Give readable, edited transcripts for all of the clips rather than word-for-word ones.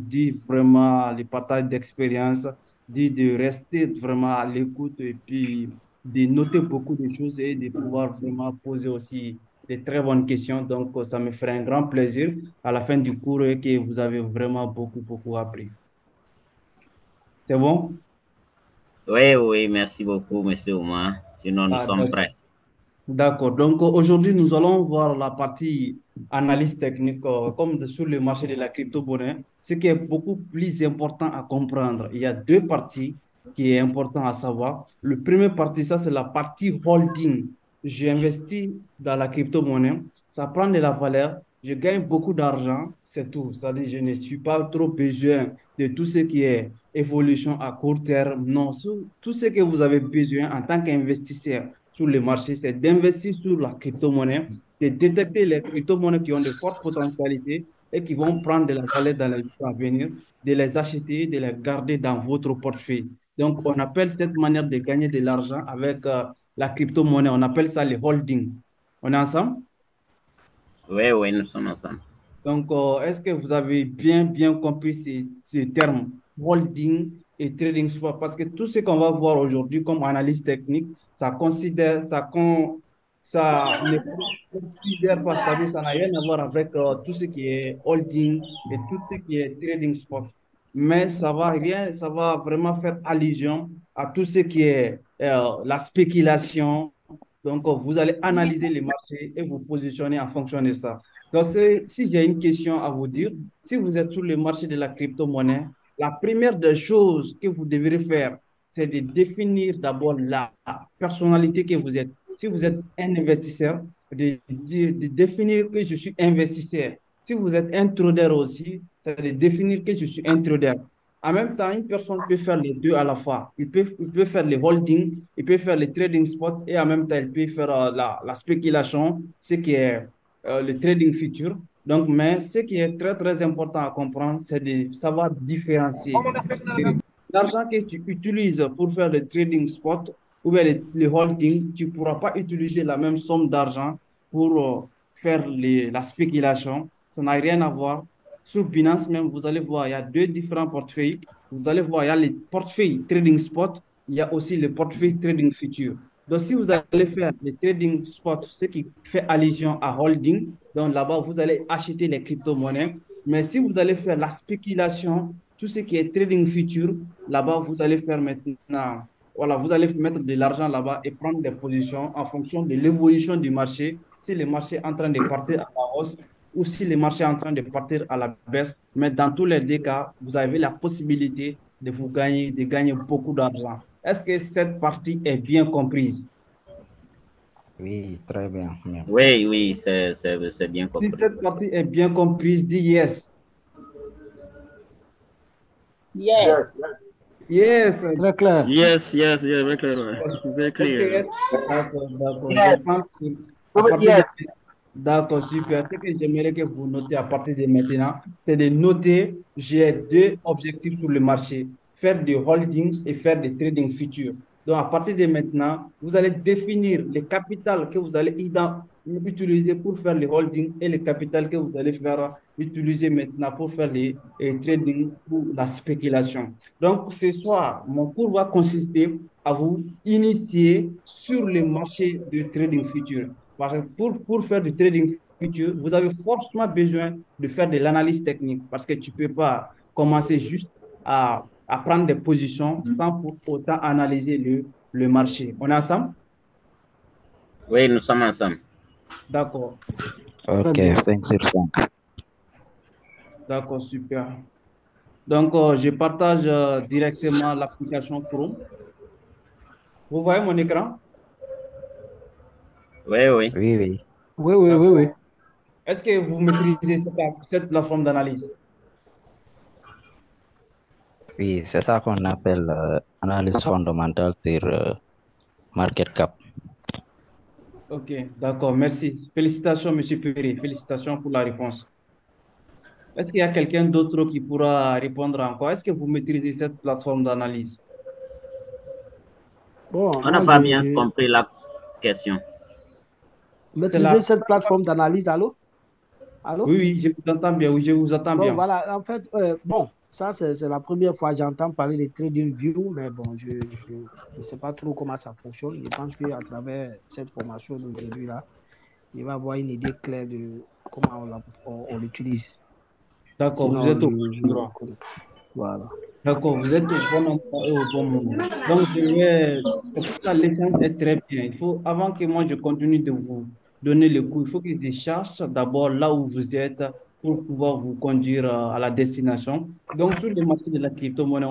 dit vraiment le partage d'expérience, dit de rester vraiment à l'écoute et puis de noter beaucoup de choses et de pouvoir vraiment poser aussi des très bonnes questions. Donc, ça me ferait un grand plaisir à la fin du cours et que vous avez vraiment beaucoup appris. C'est bon? Oui, oui, merci beaucoup, monsieur Oumar. Sinon, nous Ah, sommes prêts. d'accord. Donc aujourd'hui, nous allons voir la partie analyse technique sur le marché de la crypto-monnaie. Ce qui est beaucoup plus important à comprendre. Il y a deux parties qui est important à savoir. Le premier partie, ça c'est la partie holding. J'ai investi dans la crypto-monnaie, ça prend de la valeur, je gagne beaucoup d'argent, c'est tout. C'est-à-dire je ne suis pas trop besoin de tout ce qui est évolution à court terme. Non, tout ce que vous avez besoin en tant qu'investisseur sur le marché, c'est d'investir sur la crypto-monnaie, de détecter les crypto-monnaies qui ont de fortes potentialités et qui vont prendre de la valeur dans les jours à venir, de les acheter, de les garder dans votre portefeuille. Donc, on appelle cette manière de gagner de l'argent avec la crypto-monnaie, on appelle ça les holdings. On est ensemble? Oui, oui, nous sommes ensemble. Donc, est-ce que vous avez bien compris ces termes, holding et trading swap? Parce que tout ce qu'on va voir aujourd'hui comme analyse technique, ça ne considère pas, c'est-à-dire ça n'a rien à voir avec tout ce qui est holding et tout ce qui est trading swap. Mais ça va vraiment faire allusion à tout ce qui est la spéculation. Donc, vous allez analyser les marchés et vous positionner en fonction de ça. Donc, si j'ai une question à vous dire, si vous êtes sur le marché de la crypto-monnaie, la première des choses que vous devrez faire, c'est de définir d'abord la personnalité que vous êtes. Si vous êtes un investisseur, de définir que je suis investisseur. Si vous êtes un trader aussi, c'est de définir que je suis un trader. En même temps, une personne peut faire les deux à la fois. Il peut faire les holding, il peut faire les trading spot et en même temps, il peut faire la spéculation, ce qui est le trading futur. Donc, mais ce qui est très important à comprendre, c'est de savoir différencier. L'argent que tu utilises pour faire le trading spot ou bien le holding, tu ne pourras pas utiliser la même somme d'argent pour faire la spéculation. Ça n'a rien à voir. Sur Binance même, vous allez voir, il y a deux différents portefeuilles. Vous allez voir, il y a le portefeuille trading spot, il y a aussi le portefeuille trading futur. Donc, si vous allez faire le trading spot, ce qui fait allusion à holding, donc là-bas, vous allez acheter les crypto-monnaies. Mais si vous allez faire la spéculation, tout ce qui est trading futur, là-bas, vous allez faire maintenant, voilà, vous allez mettre de l'argent là-bas et prendre des positions en fonction de l'évolution du marché. Si le marché est en train de partir à la hausse ou si le marché est en train de partir à la baisse. Mais dans tous les deux cas, vous avez la possibilité de gagner beaucoup d'argent. Est-ce que cette partie est bien comprise? Oui, très bien. Bien. Oui, oui, c'est bien Si compris. cette partie est bien comprise, dis yes. Yes. Yes. Très clair. Yes, yes, yeah, very clear. Very Est-ce que clear. yes? D'accord. Je Yes. pense que à partir de Yes. D'accord, super. Ce que j'aimerais que vous notez à partir de maintenant, c'est de noter, j'ai deux objectifs sur le marché, faire du holding et faire du trading futur. Donc, à partir de maintenant, vous allez définir le capital que vous allez utiliser pour faire le holding et le capital que vous allez faire utiliser maintenant pour faire les trading ou la spéculation. Donc, ce soir, mon cours va consister à vous initier sur le marché du trading futur. Pour faire du trading futur, vous avez forcément besoin de faire de l'analyse technique parce que tu ne peux pas commencer juste à prendre des positions sans pour autant analyser le marché. On est ensemble? Oui, nous sommes ensemble. D'accord, Ok, très bien. 5 sur 5. D'accord, super. Donc, je partage directement l'application Chrome. Vous voyez mon écran? Oui, oui. Oui, oui. D'accord. Est-ce que vous maîtrisez cette plateforme d'analyse? Oui, c'est ça qu'on appelle analyse fondamentale sur market cap. Ok, d'accord, merci. Félicitations, Monsieur Perry. Félicitations pour la réponse. Est-ce qu'il y a quelqu'un d'autre qui pourra répondre encore? Est-ce que vous maîtrisez cette plateforme d'analyse? Bon, On n'a moi, pas bien compris la question. C'est maîtriser la, cette plateforme d'analyse, allô? Allô? Oui, oui, je vous entends bien. Oui, je vous entends Bon, bien. voilà, en fait, bon, ça, c'est la première fois que j'entends parler de TradingView, mais bon, je ne sais pas trop comment ça fonctionne. Je pense qu'à travers cette formation d'aujourd'hui-là, il va avoir une idée claire de comment on l'utilise. D'accord, vous Sinon, êtes au bon endroit. voilà. D'accord, vous êtes au bon endroit et au bon moment. Donc, c'est pour ça que l'échange est très bien. Il faut, avant que moi je continue de vous donner le coup, il faut que je cherche d'abord là où vous êtes pour pouvoir vous conduire à la destination. Donc, sur le marché de la crypto-monnaie,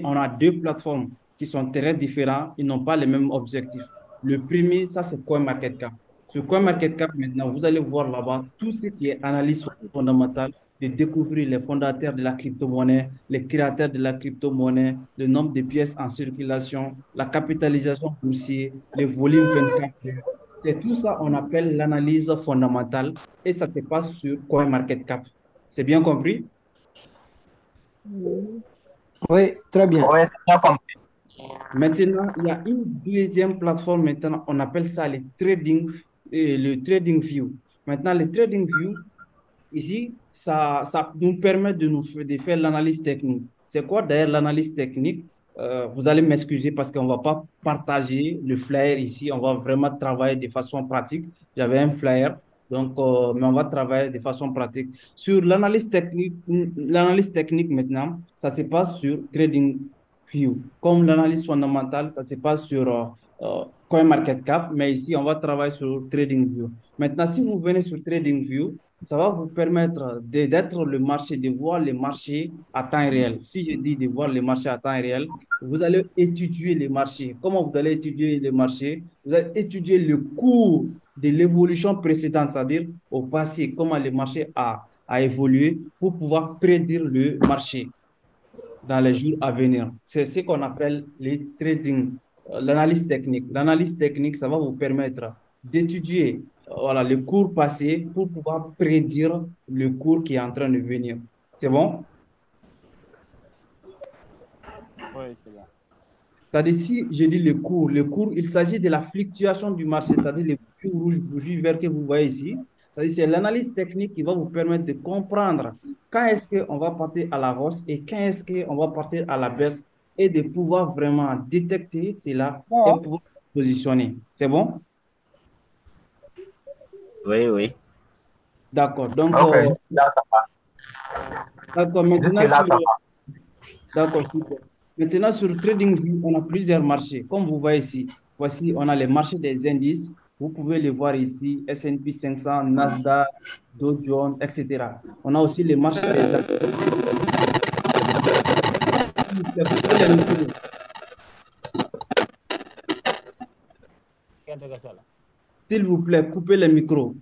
on a deux plateformes qui sont très différentes. Ils n'ont pas les mêmes objectifs. Le premier, ça, c'est CoinMarketCap. Sur CoinMarketCap, maintenant, vous allez voir là-bas tout ce qui est analyse fondamentale de découvrir les fondateurs de la crypto-monnaie, les créateurs de la crypto-monnaie, le nombre de pièces en circulation, la capitalisation boursière, les volumes 24 heures. C'est tout ça on appelle l'analyse fondamentale et ça se passe sur CoinMarketCap. C'est bien compris? Oui, très bien. Oui, c'est bien compris. Maintenant, il y a une deuxième plateforme, maintenant, on appelle ça le trading view. Maintenant, le trading view, ici, ça nous permet de faire l'analyse technique. C'est quoi d'ailleurs l'analyse technique? Vous allez m'excuser parce qu'on ne va pas partager le flyer ici. On va vraiment travailler de façon pratique. J'avais un flyer, donc, mais on va travailler de façon pratique. Sur l'analyse technique maintenant, ça se passe sur TradingView. Comme l'analyse fondamentale, ça se passe sur CoinMarketCap, mais ici, on va travailler sur TradingView. Maintenant, si vous venez sur TradingView, ça va vous permettre d'être le marché, de voir les marchés à temps réel. Si je dis de voir les marchés à temps réel, vous allez étudier les marchés. Comment vous allez étudier les marchés? Vous allez étudier le cours de l'évolution précédente, c'est-à-dire au passé, comment le marché a évolué pour pouvoir prédire le marché dans les jours à venir. C'est ce qu'on appelle les trading, l'analyse technique. L'analyse technique, ça va vous permettre d'étudier voilà, le cours passé pour pouvoir prédire le cours qui est en train de venir. C'est bon? Oui, c'est bon. C'est-à-dire, si je dis le cours, il s'agit de la fluctuation du marché, c'est-à-dire les bougies rouges, bougies vertes que vous voyez ici. C'est-à-dire, c'est l'analyse technique qui va vous permettre de comprendre quand est-ce qu'on va partir à la hausse et quand est-ce qu'on va partir à la baisse et de pouvoir vraiment détecter cela et Bon. pouvoir positionner. C'est bon? Oui, oui. D'accord. Donc, Ok, là, ça va. d'accord. Maintenant, Jusque-là, ça va. d'accord, super. Maintenant, sur TradingView, on a plusieurs marchés. Comme vous voyez ici, voici, on a les marchés des indices. Vous pouvez les voir ici, S&P 500, Nasdaq, Dow Jones, etc. On a aussi les marchés des actions. Coupez les micros. S'il vous plaît, coupez les micros.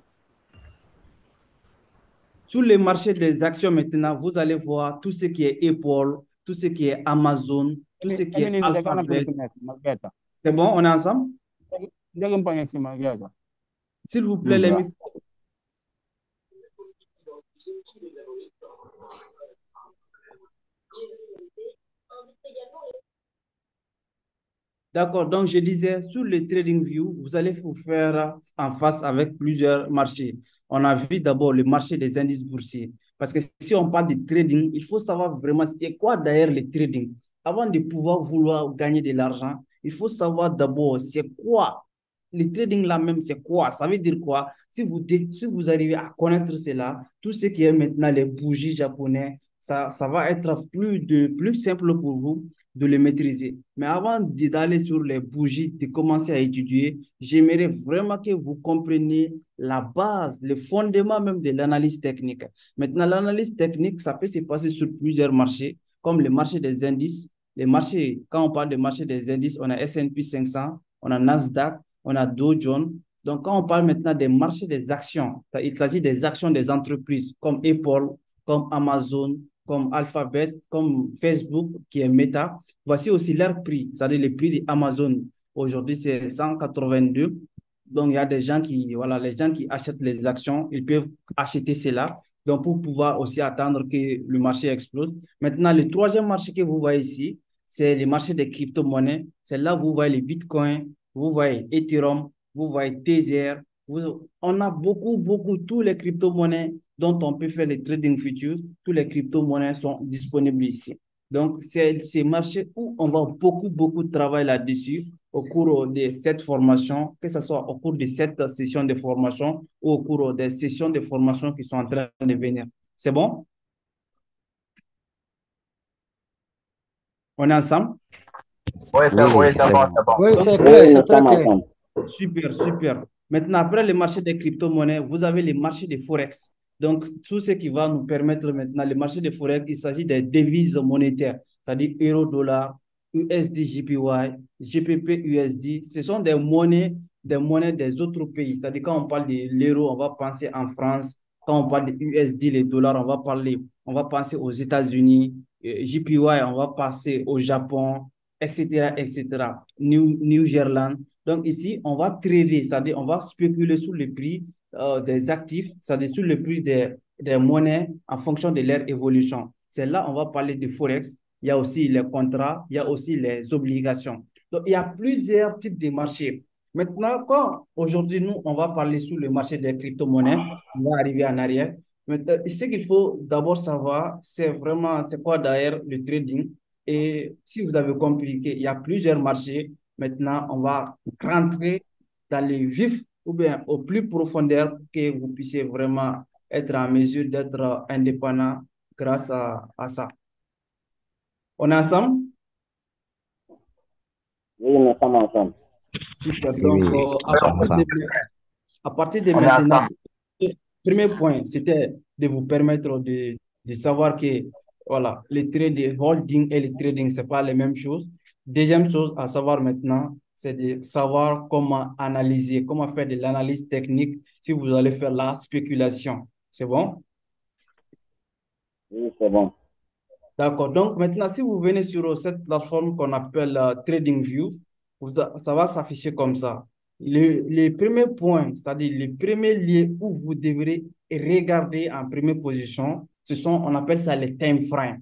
Sur les marchés des actions maintenant, vous allez voir tout ce qui est Apple, tout ce qui est Amazon, tout ce qui est Alphabet. C'est bon, on est ensemble? S'il vous plaît, les micros. D'accord, donc je disais, sur le TradingView, vous allez vous faire en face avec plusieurs marchés. On a vu d'abord le marché des indices boursiers. Parce que si on parle de trading, il faut savoir vraiment c'est quoi d'ailleurs le trading. Avant de pouvoir vouloir gagner de l'argent, il faut savoir d'abord c'est quoi. Le trading là même, c'est quoi? Ça veut dire quoi? Si vous arrivez à connaître cela, tout ce qui est maintenant les bougies japonais, ça va être plus simple pour vous de le maîtriser. Mais avant d'aller sur les bougies, de commencer à étudier, j'aimerais vraiment que vous compreniez la base, le fondement même de l'analyse technique. Maintenant, l'analyse technique, ça peut se passer sur plusieurs marchés, comme le marché des indices. Les marchés, quand on parle de marché des indices, on a S&P 500, on a Nasdaq, on a Dow Jones. Donc, quand on parle maintenant des marchés des actions, il s'agit des actions des entreprises comme Apple, comme Amazon, comme Alphabet, comme Facebook, qui est Meta. Voici aussi leur prix, c'est-à-dire le prix d'Amazon. Aujourd'hui, c'est 182. Donc, il y a des gens qui, voilà, les gens qui achètent les actions, ils peuvent acheter cela. Donc, pour pouvoir aussi attendre que le marché explose. Maintenant, le troisième marché que vous voyez ici, c'est le marché des crypto-monnaies. C'est là où vous voyez les bitcoins, vous voyez Ethereum, vous voyez Tether. On a beaucoup, beaucoup, tous les crypto-monnaies dont on peut faire les trading futurs, tous les crypto-monnaies sont disponibles ici. Donc, c'est ces marchés où on va beaucoup, beaucoup travailler là-dessus au cours de cette formation, que ce soit au cours de cette session de formation ou au cours des sessions de formation qui sont en train de venir. C'est bon? On est ensemble? Oui, Oui, oui, c'est bon. c'est bon. Oui, Donc, c'est clair, Oui, c'est nous très sommes clair. ensemble. super, super. Maintenant, après le marché des crypto-monnaies, vous avez les marchés des Forex. Donc, tout ce qui va nous permettre maintenant, le marché des Forex, il s'agit des devises monétaires, c'est-à-dire euro, dollar, USD, JPY, GPP, USD. Ce sont des monnaies des autres pays. C'est-à-dire, quand on parle de l'euro, on va penser en France. Quand on parle de USD, les dollars, on va penser aux États-Unis. JPY, on va passer au Japon, etc., etc. New Zealand. Donc ici, on va trader, c'est-à-dire on va spéculer sur le prix des actifs, c'est-à-dire sur le prix des monnaies en fonction de leur évolution. C'est là on va parler de Forex. Il y a aussi les contrats, il y a aussi les obligations. Donc il y a plusieurs types de marchés. Maintenant, quand aujourd'hui, nous, on va parler sur le marché des crypto-monnaies, on va arriver en arrière. Maintenant, ce qu'il faut d'abord savoir, c'est vraiment, c'est quoi d'ailleurs le trading. Et si vous avez compris qu'il y a plusieurs marchés, maintenant, on va rentrer dans les vifs ou bien au plus profondeur que vous puissiez vraiment être en mesure d'être indépendant grâce à ça. On est ensemble? Oui, nous sommes ensemble. Super. Oui, Donc, oui, nous sommes ensemble. à partir de On est maintenant, ensemble. le premier point, c'était de vous permettre de savoir que voilà, les trading, holding et les trading, ce n'est pas les mêmes choses. Deuxième chose à savoir maintenant, c'est de savoir comment analyser, comment faire de l'analyse technique si vous allez faire la spéculation. C'est bon? Oui, c'est bon. D'accord. Donc maintenant, si vous venez sur cette plateforme qu'on appelle TradingView, ça va s'afficher comme ça. Les premiers points, c'est-à-dire les premiers liens où vous devrez regarder en première position, ce sont, on appelle ça les time frames.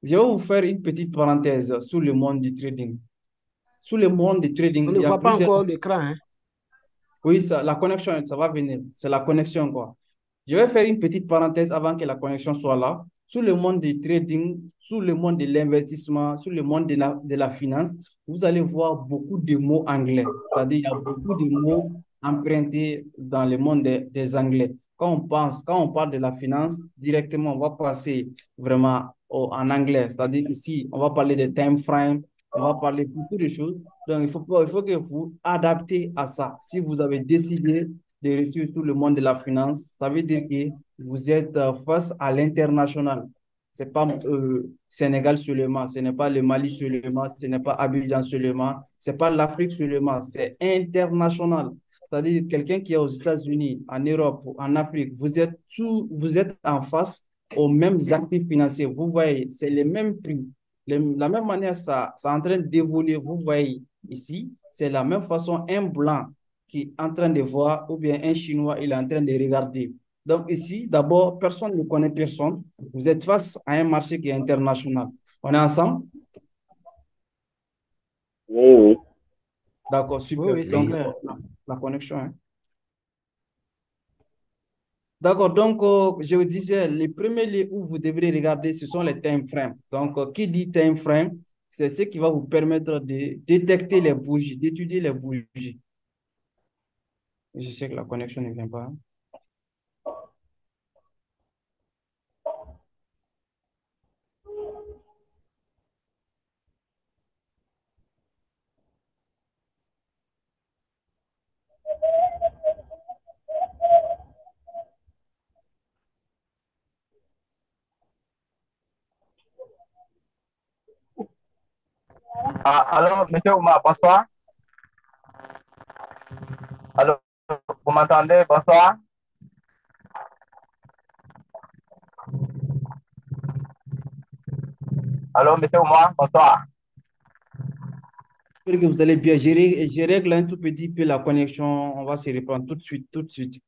Je vais vous faire une petite parenthèse sur le monde du trading. Sur le monde du trading, On il ne y a voit pas plusieurs. encore l'écran, hein. Oui, ça, la connexion, ça va venir. C'est la connexion, quoi. Je vais faire une petite parenthèse avant que la connexion soit là. Sur le monde du trading, sur le monde de l'investissement, sur le monde de la finance, vous allez voir beaucoup de mots anglais. C'est-à-dire, il y a beaucoup de mots empruntés dans le monde des anglais. Quand on parle de la finance, directement, on va passer vraiment en anglais. C'est-à-dire, ici, on va parler de time frame, on va parler beaucoup de choses. Donc, il faut que vous adaptez à ça. Si vous avez décidé de réussir sur le monde de la finance, ça veut dire que vous êtes face à l'international. Ce n'est pas Sénégal seulement, ce n'est pas le Mali seulement, ce n'est pas Abidjan seulement, ce n'est pas l'Afrique seulement, c'est international. C'est-à-dire quelqu'un qui est aux États-Unis, en Europe, en Afrique, vous êtes en face aux mêmes actifs financiers. Vous voyez, c'est les mêmes prix. La même manière, ça est en train d'évoluer. Vous voyez ici, c'est la même façon, un blanc qui est en train de voir, ou bien un Chinois, il est en train de regarder. Donc ici, d'abord, personne ne connaît personne. Vous êtes face à un marché qui est international. On est ensemble? Oui, oui. D'accord, Oui, super. oui, c'est Donc, Oui, clair. la connexion, hein. D'accord, donc je vous disais, les premiers lieux où vous devrez regarder, ce sont les time frames. Donc, qui dit time frame, c'est ce qui va vous permettre de détecter les bougies, d'étudier les bougies. Je sais que la connexion ne vient pas, hein. Ah, allô, monsieur Oumar, bonsoir. Allô, vous m'entendez? Bonsoir. Allô, monsieur Oumar, bonsoir. J'espère que vous allez bien. Je règle un tout petit peu la connexion. On va se reprendre tout de suite, tout de suite.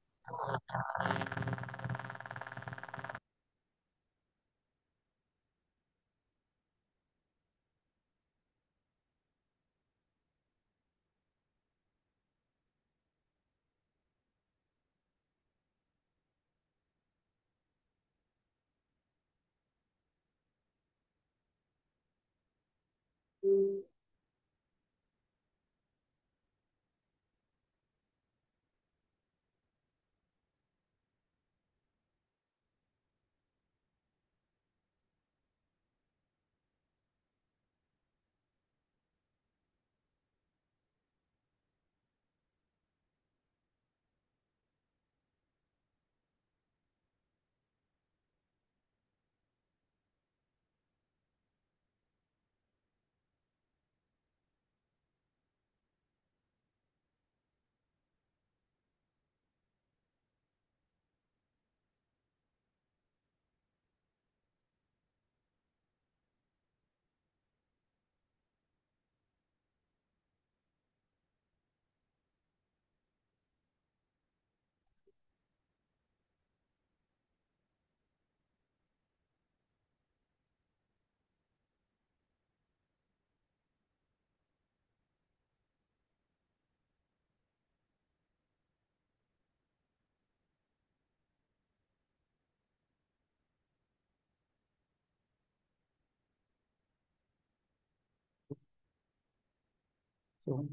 C'est bon.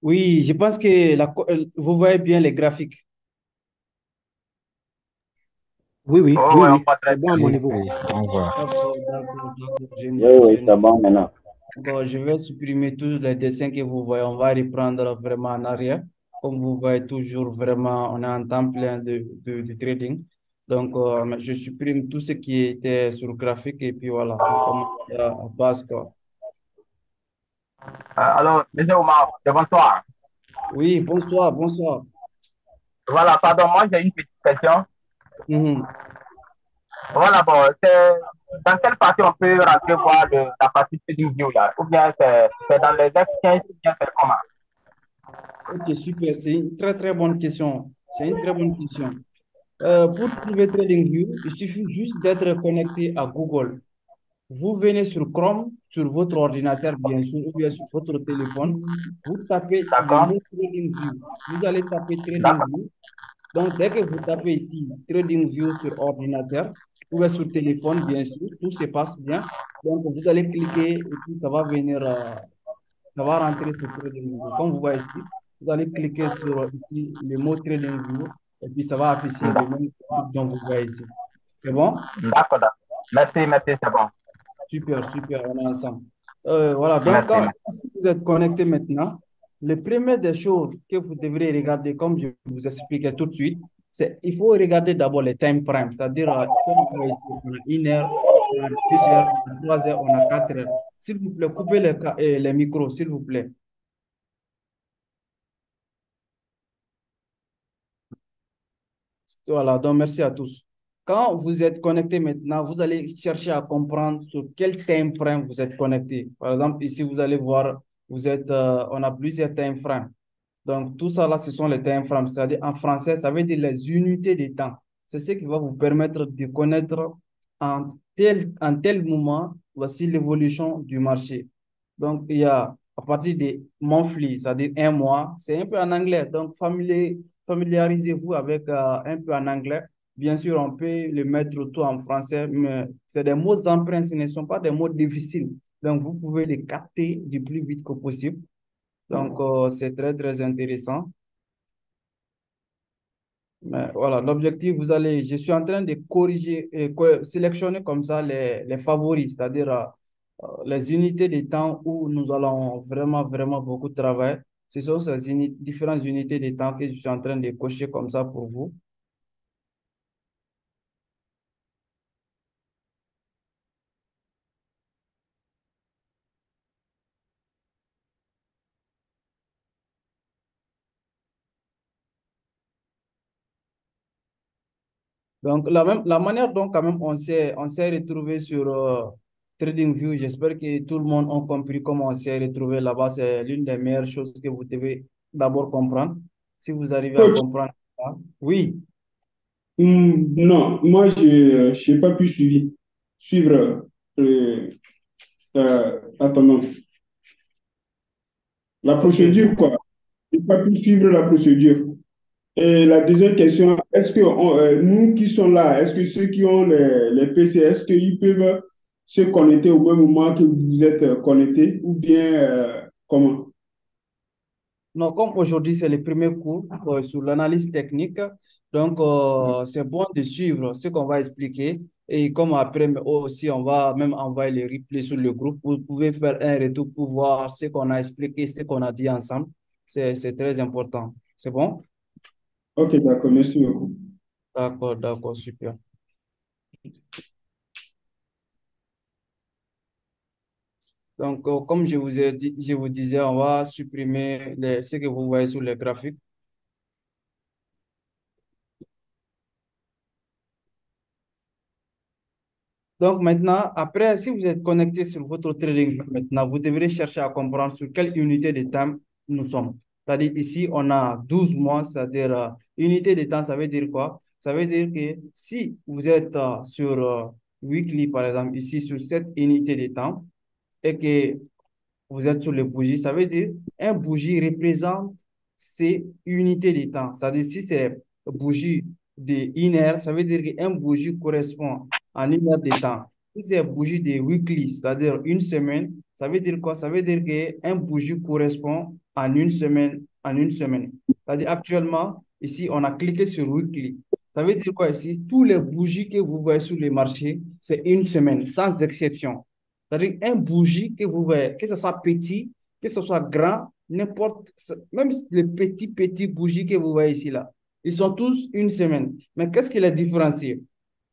Oui, je pense que vous voyez bien les graphiques. Oui, oui, Oh, oui, ouais, on oui. voit très C'est bon à bien. mon Oui, niveau. oui, on voit. D'accord, d'accord, d'accord. Oui, Génial, oui, c'est génial. bon maintenant. Bon, je vais supprimer tous les dessins que vous voyez. On va reprendre vraiment en arrière. Comme vous voyez toujours, vraiment, on est en temps plein du trading. Donc, je supprime tout ce qui était sur le graphique et puis voilà, on commence à base, quoi. Alors, monsieur Oumar, bonsoir. Oui, bonsoir, bonsoir. Voilà, pardon, moi j'ai une petite question. Mhm. Voilà, bon, c'est dans quelle partie on peut rentrer voir la partie trading view là? Ou bien c'est dans les exchanges, ou bien c'est comment? Ok, super. C'est une très, très bonne question. C'est une très bonne question. Pour trouver TradingView, il suffit juste d'être connecté à Google. Vous venez sur Chrome, sur votre ordinateur, bien sûr, ou bien sur votre téléphone. Vous tapez le D'accord? mot TradingView. Vous allez taper D'accord. TradingView. Donc, dès que vous tapez ici TradingView sur ordinateur ou bien sur téléphone, bien sûr, tout se passe bien. Donc, vous allez cliquer et puis ça va venir, ça va rentrer sur TradingView. Comme vous voyez ici, vous allez cliquer sur ici, le mot TradingView et puis ça va afficher le même truc dont vous voyez ici. C'est bon? D'accord, d'accord. Merci, merci, c'est bon. Super, super, on est ensemble. Voilà, donc Merci, merci. si vous êtes connecté maintenant, le premier des choses que vous devrez regarder, comme je vous expliquais tout de suite, c'est il faut regarder d'abord les time frames, c'est-à-dire, comme vous voyez ici, on a 1 heure, on a 2 heures, on a 3 heures, on a 4 heures. S'il vous plaît, coupez les micros, s'il vous plaît. Voilà, donc merci à tous. Quand vous êtes connecté maintenant, vous allez chercher à comprendre sur quel time frame vous êtes connecté. Par exemple, ici, vous allez voir, on a plusieurs time frames. Donc, tout ça là, ce sont les time frames. C'est-à-dire, en français, ça veut dire les unités de temps. C'est ce qui va vous permettre de connaître en tel moment, voici l'évolution du marché. Donc, il y a à partir des monthly, c'est-à-dire 1 mois, c'est un peu en anglais. Donc, familiarisez-vous avec un peu en anglais. Bien sûr, on peut le mettre tout en français, mais c'est des mots emprunts, ce ne sont pas des mots difficiles. Donc, vous pouvez les capter du plus vite que possible. Donc, c'est très, très intéressant. Mais voilà, l'objectif, je suis en train de corriger et sélectionner comme ça les favoris, c'est-à-dire les unités de temps où nous allons vraiment, vraiment beaucoup travailler. Ce sont ces différentes unités de temps que je suis en train de cocher comme ça pour vous. Donc, la manière dont quand même on s'est retrouvé sur TradingView, j'espère que tout le monde a compris comment on s'est retrouvé là-bas. C'est l'une des meilleures choses que vous devez d'abord comprendre. Si vous arrivez à Coach, comprendre ça. Oui, non, moi, je n'ai pas pu suivre la tendance. La ok. procédure, quoi. Je n'ai pas pu suivre la procédure. Et la deuxième question, est-ce que nous qui sommes là, est-ce que ceux qui ont les PC, est-ce qu'ils peuvent se connecter au même moment que vous êtes connectés ou bien comment? Non, comme aujourd'hui, c'est le premier cours sur l'analyse technique, donc c'est bon de suivre ce qu'on va expliquer. Et comme après aussi, on va même envoyer les replays sur le groupe. Vous pouvez faire un retour pour voir ce qu'on a expliqué, ce qu'on a dit ensemble. C'est très important. C'est bon? Ok, d'accord, merci beaucoup. D'accord, d'accord, super. Donc, comme je vous ai dit, je vous disais, on va supprimer ce que vous voyez sur les graphiques. Donc maintenant, après, si vous êtes connecté sur votre trading, maintenant, vous devrez chercher à comprendre sur quelle unité de temps nous sommes. C'est-à-dire ici, on a 12 mois, c'est-à-dire unité de temps, ça veut dire quoi? Ça veut dire que si vous êtes sur weekly, par exemple, ici sur cette unité de temps, et que vous êtes sur les bougies, ça veut dire un bougie représente ces unités de temps. C'est-à-dire si c'est bougie de 1 heure, ça veut dire qu'un bougie correspond à 1 heure de temps. Si c'est bougie de weekly, c'est-à-dire une semaine, ça veut dire quoi? Ça veut dire qu'un bougie correspond en une semaine, en une semaine. C'est-à-dire actuellement, ici, on a cliqué sur weekly. Ça veut dire quoi ici? Tous les bougies que vous voyez sur les marchés, c'est une semaine, sans exception. C'est-à-dire un bougie que vous voyez, que ce soit petit, que ce soit grand, n'importe, même les petits bougies que vous voyez ici, là, ils sont tous une semaine. Mais qu'est-ce qui les différencie?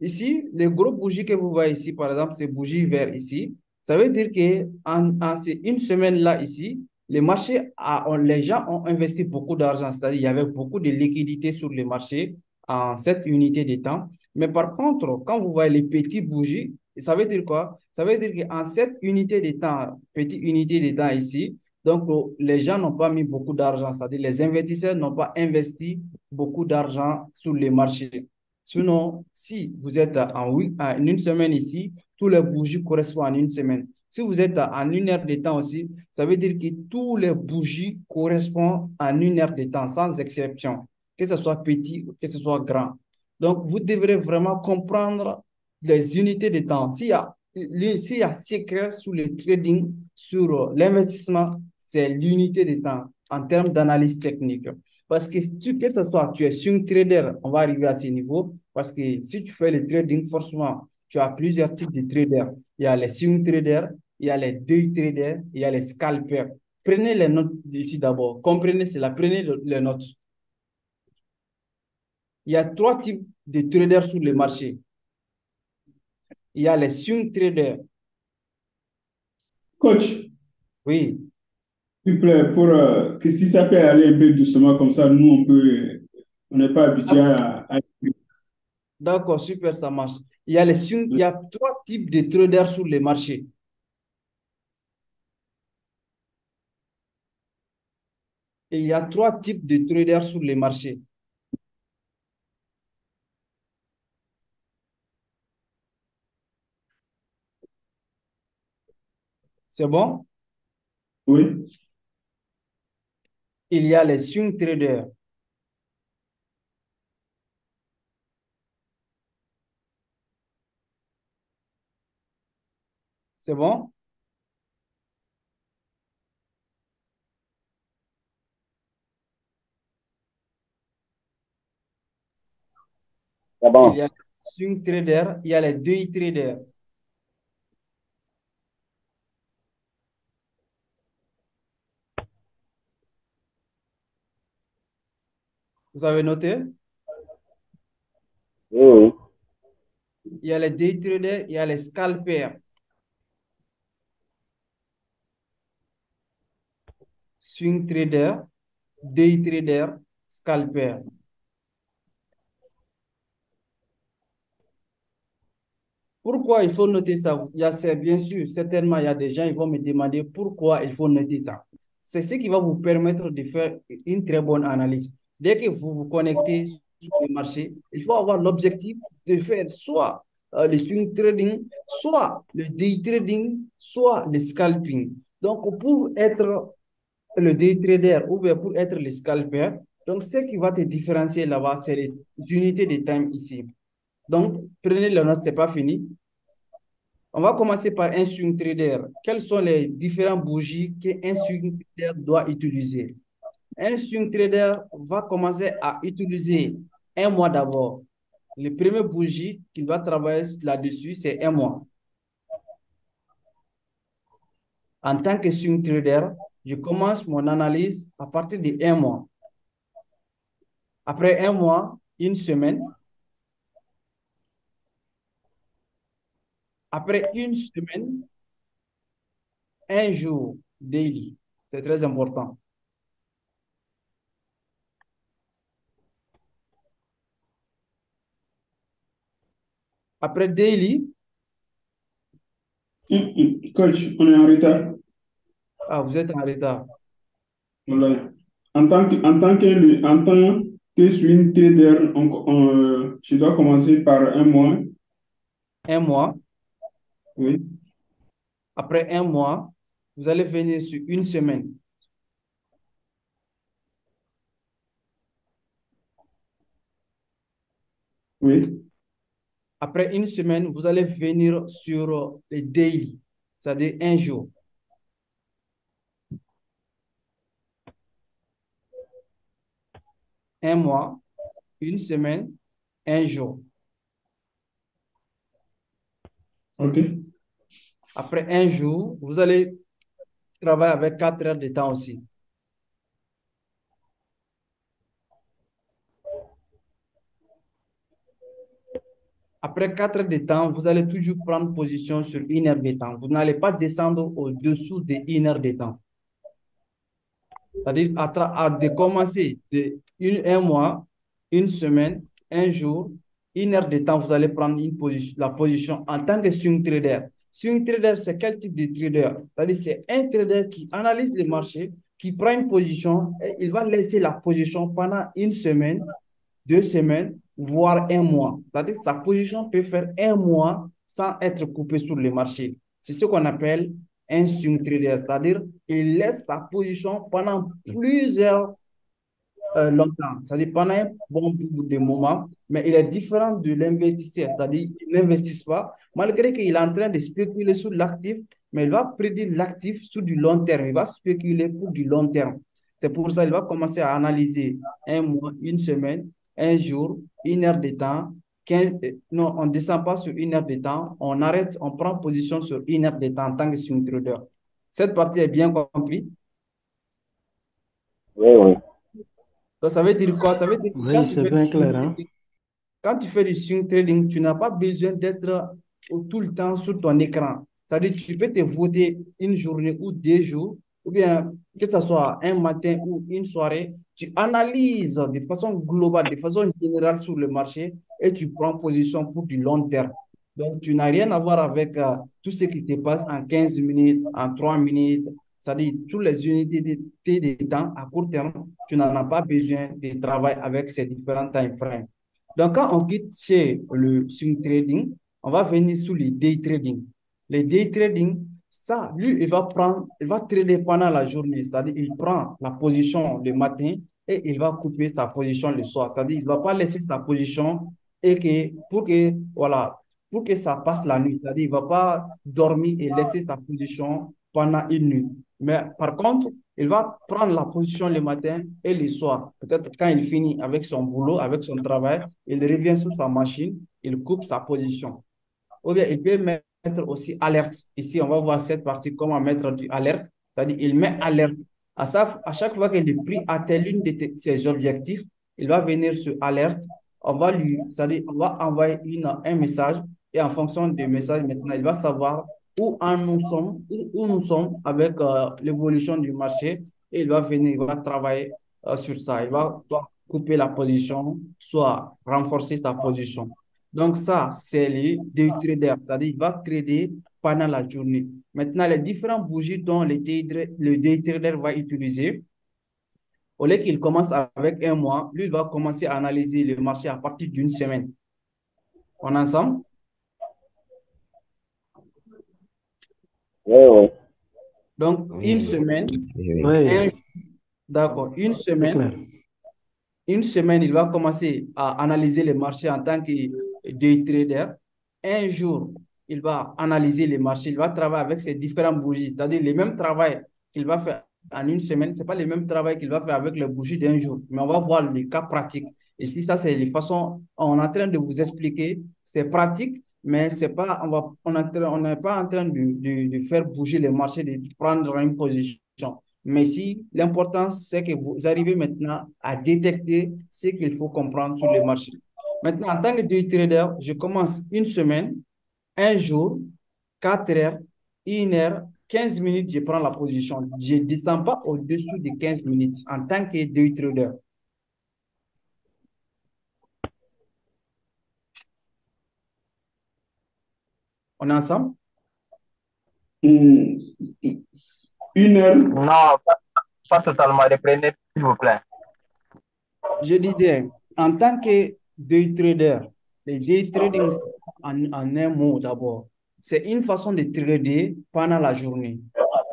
Ici, les gros bougies que vous voyez ici, par exemple, ces bougies vertes ici, ça veut dire que en ces une semaine-là ici, les marchés, les gens ont investi beaucoup d'argent, c'est-à-dire il y avait beaucoup de liquidités sur les marchés en cette unité de temps. Mais par contre, quand vous voyez les petits bougies, ça veut dire quoi? Ça veut dire qu'en cette unité de temps, petite unité de temps ici, donc les gens n'ont pas mis beaucoup d'argent, c'est-à-dire les investisseurs n'ont pas investi beaucoup d'argent sur les marchés. Sinon, si vous êtes en une semaine ici, tous les bougies correspondent en une semaine. Si vous êtes en une heure de temps aussi, ça veut dire que tous les bougies correspondent en une heure de temps, sans exception, que ce soit petit ou que ce soit grand. Donc, vous devrez vraiment comprendre les unités de temps. S'il y a secret sur le trading, sur l'investissement, c'est l'unité de temps en termes d'analyse technique. Parce que que ce soit, tu es swing trader, on va arriver à ce niveau. Parce que si tu fais le trading, forcément, tu as plusieurs types de traders. Il y a les swing traders, il y a les day traders, il y a les scalpers. Prenez les notes d'ici d'abord. Comprenez cela, prenez les notes. Il y a trois types de traders sur le marché. Il y a les swing traders. Coach, Oui. s'il vous plaît, pour que si ça peut aller un peu doucement comme ça, nous, on n'est pas habitué à... D'accord, super, ça marche. Il y a trois types de traders sur le marché. Et il y a trois types de traders sur les marchés. C'est bon? Oui. Il y a les swing traders. C'est bon? C'est Il bon. y a les swing traders, il y a les day traders. Vous avez noté? Oui, oui. Il y a les day traders, il y a les scalpers. Swing trader, day trader, scalper. Pourquoi il faut noter ça? Bien sûr, certainement, il y a des gens qui vont me demander pourquoi il faut noter ça. C'est ce qui va vous permettre de faire une très bonne analyse. Dès que vous vous connectez sur le marché, il faut avoir l'objectif de faire soit le swing trading, soit le day trading, soit le scalping. Donc, pour être le day trader ou bien pour être le scalper, donc ce qui va te différencier là-bas, c'est les unités de time ici. Donc, prenez le note, ce n'est pas fini. On va commencer par un swing trader. Quelles sont les différentes bougies qu'un swing trader doit utiliser? Un swing trader va commencer à utiliser un mois d'abord. Les premières bougies qu'il va travailler là-dessus, c'est un mois. En tant que swing trader, je commence mon analyse à partir de un mois. Après un mois, une semaine. Après une semaine, un jour daily. C'est très important. Après daily, Coach, on est en retard. vous êtes en retard. Voilà. En tant que swing trader, je dois commencer par un mois. Un mois. Oui, Après un mois, vous allez venir sur une semaine. oui, Après une semaine, vous allez venir sur les daily, c'est-à-dire un jour. Un mois, une semaine, un jour. OK. Après un jour, vous allez travailler avec 4 heures de temps aussi. Après 4 heures de temps, vous allez toujours prendre position sur 1 heure de temps. Vous n'allez pas descendre au-dessous de 1 heure de temps. C'est-à-dire de commencer un mois, une semaine, un jour, 1 heure de temps, vous allez prendre la position en tant que swing trader. Swing trader, c'est quel type de trader? C'est-à-dire c'est un trader qui analyse les marchés, qui prend une position et il va laisser la position pendant une semaine, 2 semaines, voire un mois. C'est-à-dire que sa position peut faire un mois sans être coupée sur le marché. C'est ce qu'on appelle un swing trader, c'est-à-dire il laisse sa position pendant plusieurs longtemps, c'est-à-dire pendant un bon bout de moments, mais il est différent de l'investisseur, c'est-à-dire qu'il n'investit pas, malgré qu'il est en train de spéculer sur l'actif, mais il va prédire l'actif sur du long terme, il va spéculer pour du long terme. C'est pour ça qu'il va commencer à analyser un mois, une semaine, un jour, 1 heure de temps, 15, non, on ne descend pas sur 1 heure de temps, on arrête, on prend position sur 1 heure de temps en tant que swing trader. Cette partie est bien comprise. Oui, oui. Donc, ça veut dire quoi? Ça veut dire que Oui, c'est bien clair, hein? quand tu fais du swing trading, tu n'as pas besoin d'être tout le temps sur ton écran. C'est-à-dire que tu peux te voter une journée ou 2 jours, ou bien que ce soit un matin ou une soirée, tu analyses de façon globale, de façon générale sur le marché et tu prends position pour du long terme. Donc, tu n'as rien à voir avec tout ce qui se passe en 15 minutes, en 3 minutes. C'est-à-dire, toutes les unités de temps à court terme, tu n'en as pas besoin de travailler avec ces différents time frames. Donc, quand on quitte chez le swing trading, on va venir sur le day trading. Le day trading, ça, lui, il va trader pendant la journée. C'est-à-dire, il prend la position le matin et il va couper sa position le soir. C'est-à-dire, il ne va pas laisser sa position et voilà, pour que ça passe la nuit. C'est-à-dire, il ne va pas dormir et laisser sa position pendant une nuit. Mais par contre, il va prendre la position le matin et le soir. Peut-être quand il finit avec son boulot, avec son travail, il revient sur sa machine, il coupe sa position. Ou bien il peut mettre aussi alerte. Ici, on va voir cette partie, comment mettre du alerte. C'est-à-dire, il met alerte. À chaque fois que le prix atteint l'une de ses objectifs, il va venir sur alerte. C'est-à-dire, on va envoyer un message et en fonction du message, maintenant, il va savoir où nous sommes avec l'évolution du marché et il va venir, il va travailler sur ça. Il va soit couper la position, soit renforcer sa position. Donc ça, c'est le day trader, c'est-à-dire il va trader pendant la journée. Maintenant, les différents bougies dont le day trader va utiliser, au lieu qu'il commence avec un mois, lui, il va commencer à analyser le marché à partir d'une semaine. On est ensemble? Oui, oui. Donc, une semaine, Oui, d'accord, c'est clair. une semaine, il va commencer à analyser les marchés en tant que day trader. Un jour, il va analyser les marchés, il va travailler avec ses différents bougies, c'est-à-dire le même travail qu'il va faire en une semaine, ce n'est pas le même travail qu'il va faire avec les bougies d'un jour, mais on va voir les cas pratiques. Et si ça, c'est les façons, on est en train de vous expliquer, c'est pratique, mais c'est pas, on n'est pas en train de faire bouger les marchés, de prendre une position. Mais si l'important, c'est que vous arrivez maintenant à détecter ce qu'il faut comprendre sur le marché. Maintenant, en tant que day trader, je commence une semaine, un jour, 4 heures, 1 heure, 15 minutes, je prends la position. Je ne descends pas au-dessus de 15 minutes en tant que day trader. On est ensemble? Une heure. Non, pas totalement. Reprenez, s'il vous plaît. Je disais, en tant que day trader, le day trading, en un mot d'abord, c'est une façon de trader pendant la journée.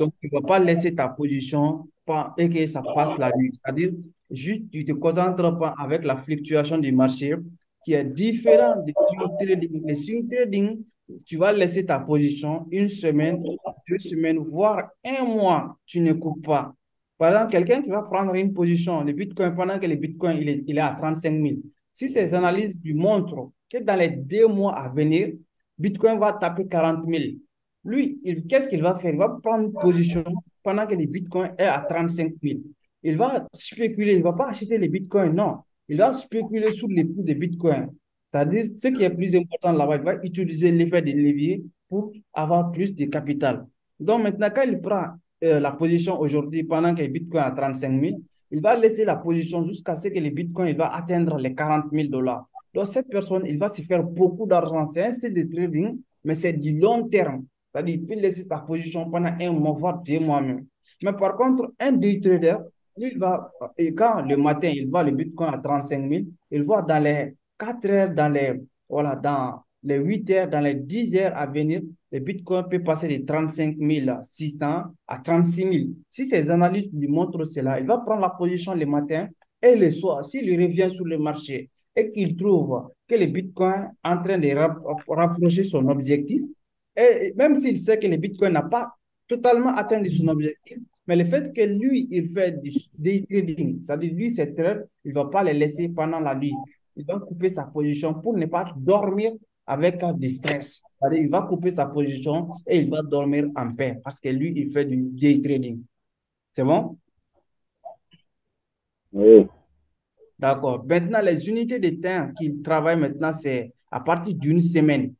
Donc, tu ne vas pas laisser ta position et que ça passe la nuit. C'est-à-dire, juste, tu te concentres pas avec la fluctuation du marché. qui est différent du swing trading. Le swing trading, tu vas laisser ta position une semaine, 2 semaines, voire un mois, tu ne coupes pas. Par exemple, quelqu'un qui va prendre une position, le Bitcoin, pendant que le Bitcoin il est à 35 000. Si ces analyses lui montrent que dans les 2 mois à venir, Bitcoin va taper 40 000, lui, qu'est-ce qu'il va faire? Il va prendre une position pendant que le Bitcoin est à 35 000. Il va spéculer, il ne va pas acheter les Bitcoins, non. Il va spéculer sur les prix des Bitcoins. C'est-à-dire, ce qui est plus important là-bas, il va utiliser l'effet de levier pour avoir plus de capital. Donc maintenant, quand il prend la position aujourd'hui pendant que le Bitcoin est à 35 000, il va laisser la position jusqu'à ce que le Bitcoin il va atteindre les 40 000 dollars. Donc cette personne, il va se faire beaucoup d'argent. C'est un style de trading, mais c'est du long terme. C'est-à-dire, il peut laisser sa position pendant un mois, voire 2 mois même. Mais par contre, un day trader, lui, il va, et quand le matin, il voit le Bitcoin à 35 000, il voit dans les 4 heures, voilà, dans les 8 heures, dans les 10 heures à venir, le Bitcoin peut passer de 35 600 à 36 000. Si ces analyses lui montrent cela, il va prendre la position le matin et le soir. S'il revient sur le marché et qu'il trouve que le Bitcoin est en train de rapprocher son objectif, et même s'il sait que le Bitcoin n'a pas totalement atteint son objectif, mais le fait que lui, il fait du day trading, c'est-à-dire lui, c'est trade, il ne va pas les laisser pendant la nuit. Il va couper sa position pour ne pas dormir avec du stress. C'est-à-dire il va couper sa position et il va dormir en paix parce que lui, il fait du day trading. C'est bon? Oui. D'accord. Maintenant, les unités de temps qu'il travaille maintenant, c'est à partir d'une semaine.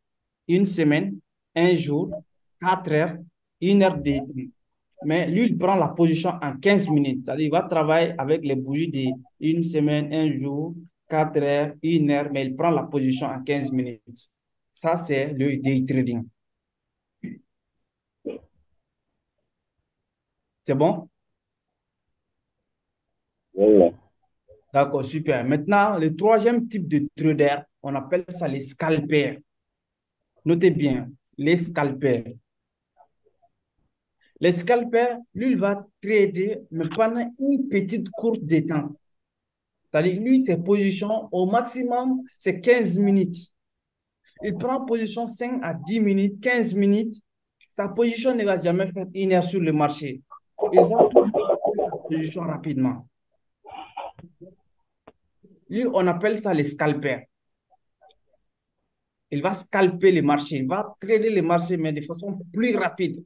Une semaine, un jour, 4 heures, 1 heure de temps. Mais lui, il prend la position en 15 minutes. C'est-à-dire il va travailler avec les bougies de une semaine, un jour, 4 heures, 1 heure, mais il prend la position en 15 minutes. Ça, c'est le day trading. C'est bon? Oui. D'accord, super. Maintenant, le troisième type de trader, on appelle ça les scalpers. Notez bien, les scalpers. Les scalpers, lui, il va trader, mais pendant une petite courte de temps. C'est-à-dire, lui, ses positions, au maximum, c'est 15 minutes. Il prend position 5 à 10 minutes, 15 minutes. Sa position ne va jamais faire 1 heure sur le marché. Il va toujours couper sa position rapidement. Lui, on appelle ça les scalpers. Il va scalper les marchés, il va trader les marchés, mais de façon plus rapide.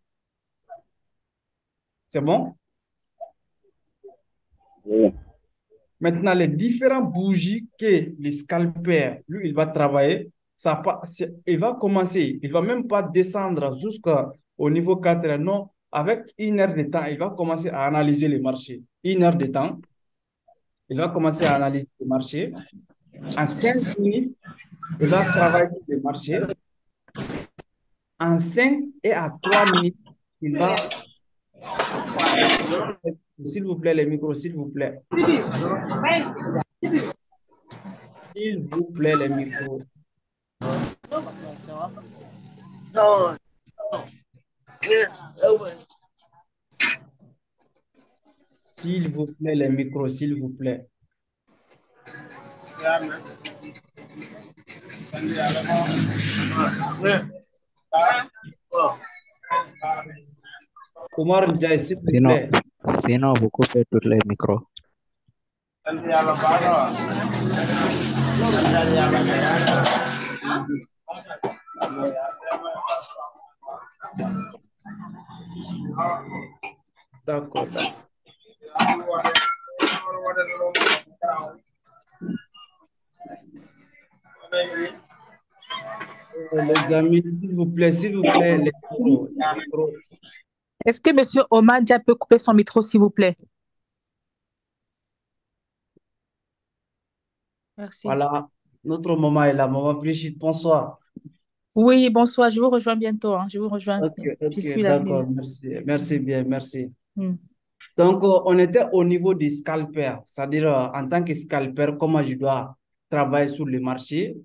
C'est bon? Oui. Maintenant, les différents bougies que les scalpers, lui, il va travailler, il va commencer, il ne va même pas descendre jusqu'au niveau 4 heures. Non, avec 1 heure de temps, il va commencer à analyser les marchés. 1 heure de temps, il va commencer à analyser les marchés. En 15 minutes, il va travailler les marchés. En 5 et à 3 minutes, il va... S'il vous plaît, les micros, s'il vous plaît. S'il vous plaît, les micros. S'il vous plaît, les micros, s'il vous plaît. Omar Ndiaye, s'il vous Sinon, plaît. sinon, vous coupez tous les micros. D'accord, d'accord. Les amis, s'il vous plaît, les micros, les micros. Est-ce que M. Omar Dia peut couper son micro, s'il vous plaît? Merci. Voilà, notre maman est là, maman Brigitte, bonsoir. Oui, bonsoir, je vous rejoins bientôt, hein. Je vous rejoins. Ok, Je suis là. d'accord, merci. Merci bien, merci. Hmm. Donc, on était au niveau des scalpers, c'est-à-dire en tant que scalper, comment je dois travailler sur le marché,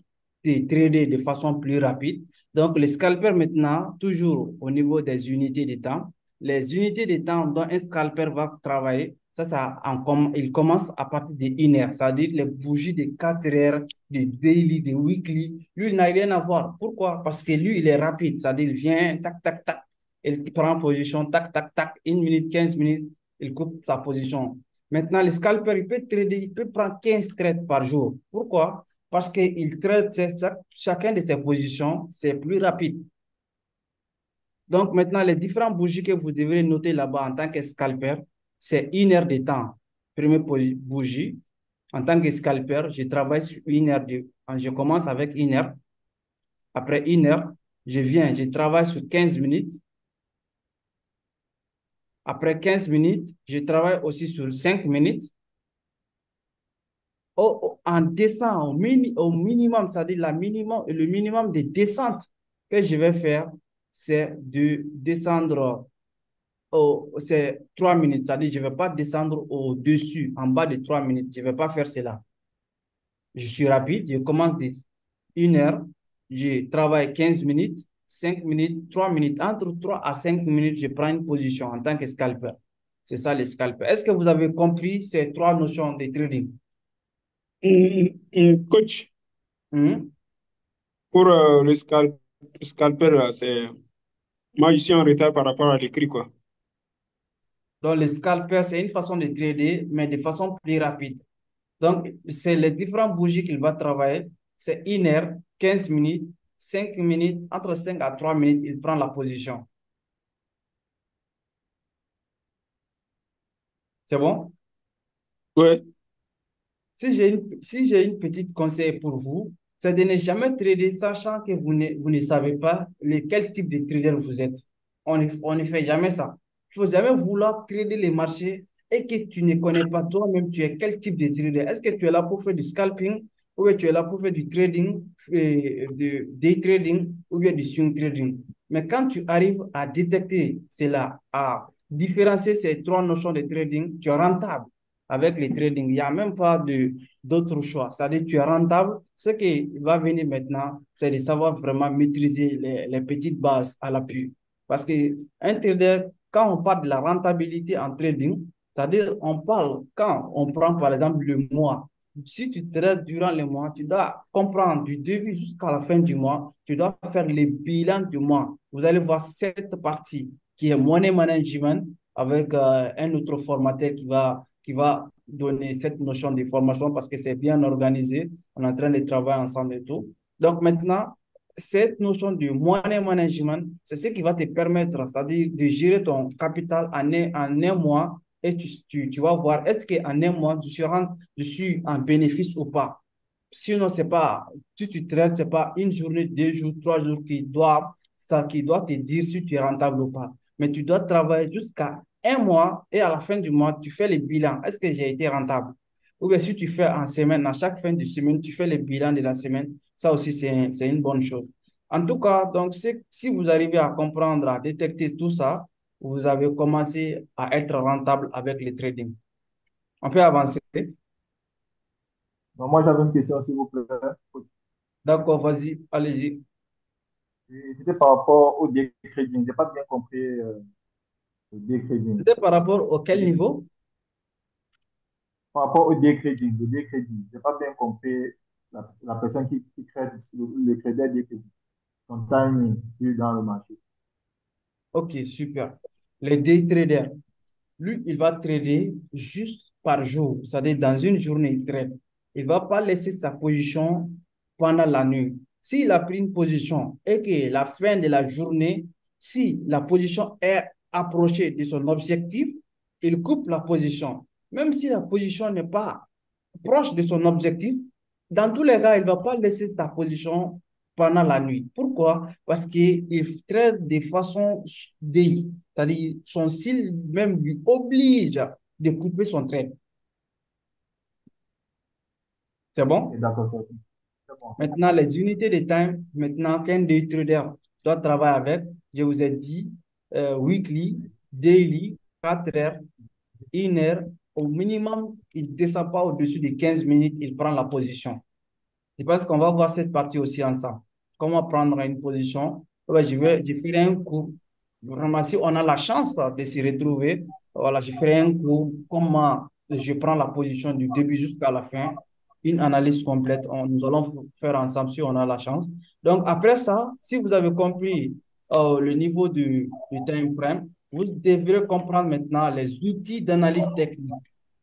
et trader de façon plus rapide. Donc, les scalpers maintenant, toujours au niveau des unités de temps. Les unités de temps dont un scalper va travailler, il commence à partir de 1 heure. C'est-à-dire les bougies de 4 heures, de daily, de weekly. Lui, il n'a rien à voir. Pourquoi? Parce que lui, il est rapide. C'est-à-dire, il vient, tac, tac, tac. Il prend position, tac, tac, tac. 1 minute, 15 minutes, il coupe sa position. Maintenant, le scalper, il peut trader, il peut prendre 15 trades par jour. Pourquoi? Parce qu'il trade chacun de ses positions, c'est plus rapide. Donc, maintenant, les différentes bougies que vous devrez noter là-bas en tant que scalper, c'est 1 heure de temps. Première bougie, en tant que scalper, je travaille sur 1 heure. Je commence avec 1 heure. Après 1 heure, je travaille sur 15 minutes. Après 15 minutes, je travaille aussi sur 5 minutes. En descend au minimum, c'est-à-dire le minimum de descente que je vais faire, c'est de descendre, c'est 3 minutes, c'est-à-dire je ne vais pas descendre au-dessus, en bas de 3 minutes, je ne vais pas faire cela. Je suis rapide, je commence de 1 heure, je travaille 15 minutes, 5 minutes, 3 minutes. Entre 3 à 5 minutes, je prends une position en tant que scalper. C'est ça le scalper. Est-ce que vous avez compris ces 3 notions de trading? Coach, Hmm? pour le scalper, là, c'est... Moi, je suis en retard par rapport à l'écrit, quoi. Donc, le scalper, c'est une façon de trader, mais de façon plus rapide. Donc, c'est les différentes bougies qu'il va travailler. C'est 1 heure, 15 minutes, 5 minutes, entre 5 à 3 minutes, il prend la position. C'est bon? Ouais. Si j'ai une petite conseil pour vous, c'est de ne jamais trader sachant que vous ne savez pas quel type de trader vous êtes. On ne fait jamais ça. Il ne faut jamais vouloir trader les marchés et que tu ne connais pas toi-même, tu es quel type de trader. Est-ce que tu es là pour faire du scalping ou bien tu es là pour faire du trading, du day trading ou bien du swing trading. Mais quand tu arrives à détecter cela, à différencier ces 3 notions de trading, tu es rentable avec les trading. Il n'y a même pas d'autre choix. C'est-à-dire tu es rentable. Ce qui va venir maintenant, c'est de savoir vraiment maîtriser les petites bases à l'appui. Parce qu'un trader, quand on parle de la rentabilité en trading, c'est-à-dire on parle quand on prend par exemple le mois. Si tu trades durant le mois, tu dois comprendre du début jusqu'à la fin du mois, tu dois faire le bilan du mois. Vous allez voir cette partie qui est money management avec un autre formateur qui va donner cette notion de formation parce que c'est bien organisé. On est en train de travailler ensemble et tout. Donc maintenant, cette notion de money management, c'est ce qui va te permettre, c'est-à-dire de gérer ton capital en un mois et tu vas voir est-ce qu'en un mois, je suis en bénéfice ou pas. Sinon, c'est pas, si tu traites, c'est pas une journée, 2 jours, 3 jours qui doit te dire si tu es rentable ou pas. Mais tu dois travailler jusqu'à un mois et à la fin du mois, tu fais le bilan. Est-ce que j'ai été rentable? Ou bien si tu fais en semaine, à chaque fin de semaine, tu fais le bilan de la semaine. Ça aussi, c'est une bonne chose. En tout cas, donc, si vous arrivez à comprendre, à détecter tout ça, vous avez commencé à être rentable avec le trading. On peut avancer. Donc, moi, j'avais une question, s'il vous plaît. D'accord, vas-y, allez-y. C'était par rapport au day trading. Je n'ai pas bien compris le day trading. C'était par rapport au quel niveau? Par rapport au day trading, le day trading. Je n'ai pas bien compris la personne qui trade, le trader day trading. Son timing dans le marché. Ok, super. Le day trader, lui, il va trader juste par jour. C'est-à-dire, dans une journée, il trade. Il ne va pas laisser sa position pendant la nuit. S'il a pris une position et que la fin de la journée, si la position est approchée de son objectif, il coupe la position. Même si la position n'est pas proche de son objectif, dans tous les cas, il ne va pas laisser sa position pendant la nuit. Pourquoi? Parce qu'il traite de façon déi. C'est-à-dire, son style même lui oblige de couper son trade. C'est bon? D'accord, c'est bon. Maintenant, les unités de time, maintenant, qu'un day trader doit travailler avec, je vous ai dit, weekly, daily, 4 heures, 1 heure, au minimum, il ne descend pas au-dessus de 15 minutes, il prend la position. Je pense qu'on va voir cette partie aussi ensemble. Comment prendre une position. Ouais, je ferai un cours. Vraiment, si on a la chance de se retrouver, Voilà, je ferai un cours, comment je prends la position du début jusqu'à la fin, une analyse complète. Nous allons faire ensemble si on a la chance. Donc, après ça, si vous avez compris le niveau du time frame, vous devrez comprendre maintenant les outils d'analyse technique.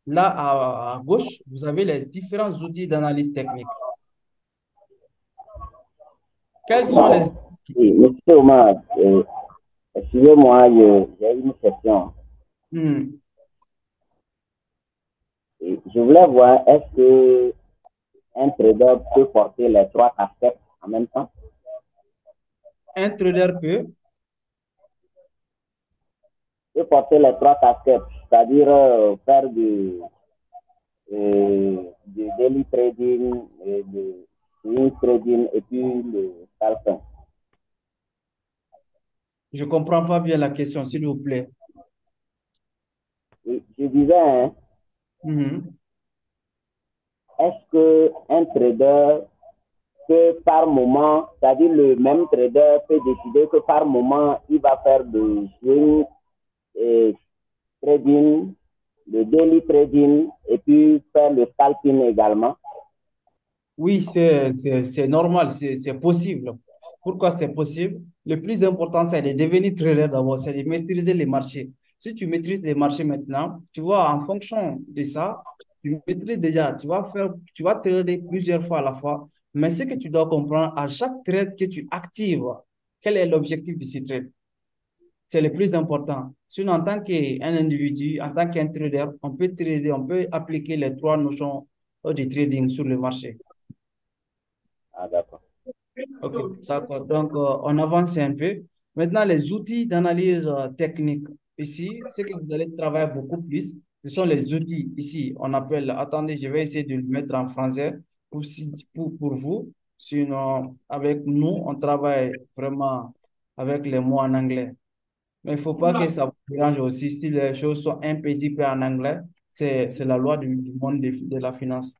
Là, à gauche, vous avez les différents outils d'analyse technique. Quels sont les outils? Oui, monsieur Omar, excusez-moi, j'ai une question. Hmm. Je voulais voir, est-ce que un trader peut porter les trois casquettes en même temps? Un trader Peut porter les trois casquettes, c'est-à-dire faire du daily trading, du swing trading et puis le scalping. Je ne comprends pas bien la question, s'il vous plaît. Je disais, hein, est-ce qu'un trader peut par moment, c'est-à-dire le même trader peut décider que par moment, il va faire du swing et trading, le daily trading et puis faire le scalping également? Oui, c'est normal, c'est possible. Pourquoi c'est possible? Le plus important, c'est de devenir trader d'abord, c'est de maîtriser les marchés. Si tu maîtrises les marchés maintenant, tu vois, en fonction de ça, tu maîtrises déjà, tu vas trader plusieurs fois à la fois. Mais ce que tu dois comprendre, à chaque trade que tu actives, quel est l'objectif de ce trade? C'est le plus important. Sinon, en tant qu'un individu, en tant qu'un trader, on peut trader, on peut appliquer les trois notions de trading sur le marché. Ah, d'accord. Ok, d'accord. Donc, on avance un peu. Maintenant, les outils d'analyse technique. Ici, ce que vous allez travailler beaucoup plus, ce sont les outils. Ici, on appelle, attendez, je vais essayer de le mettre en français pour vous. Sinon, avec nous, on travaille vraiment avec les mots en anglais. Mais il ne faut pas que ça vous dérange aussi si les choses sont un petit peu en anglais. C'est la loi du monde de la finance.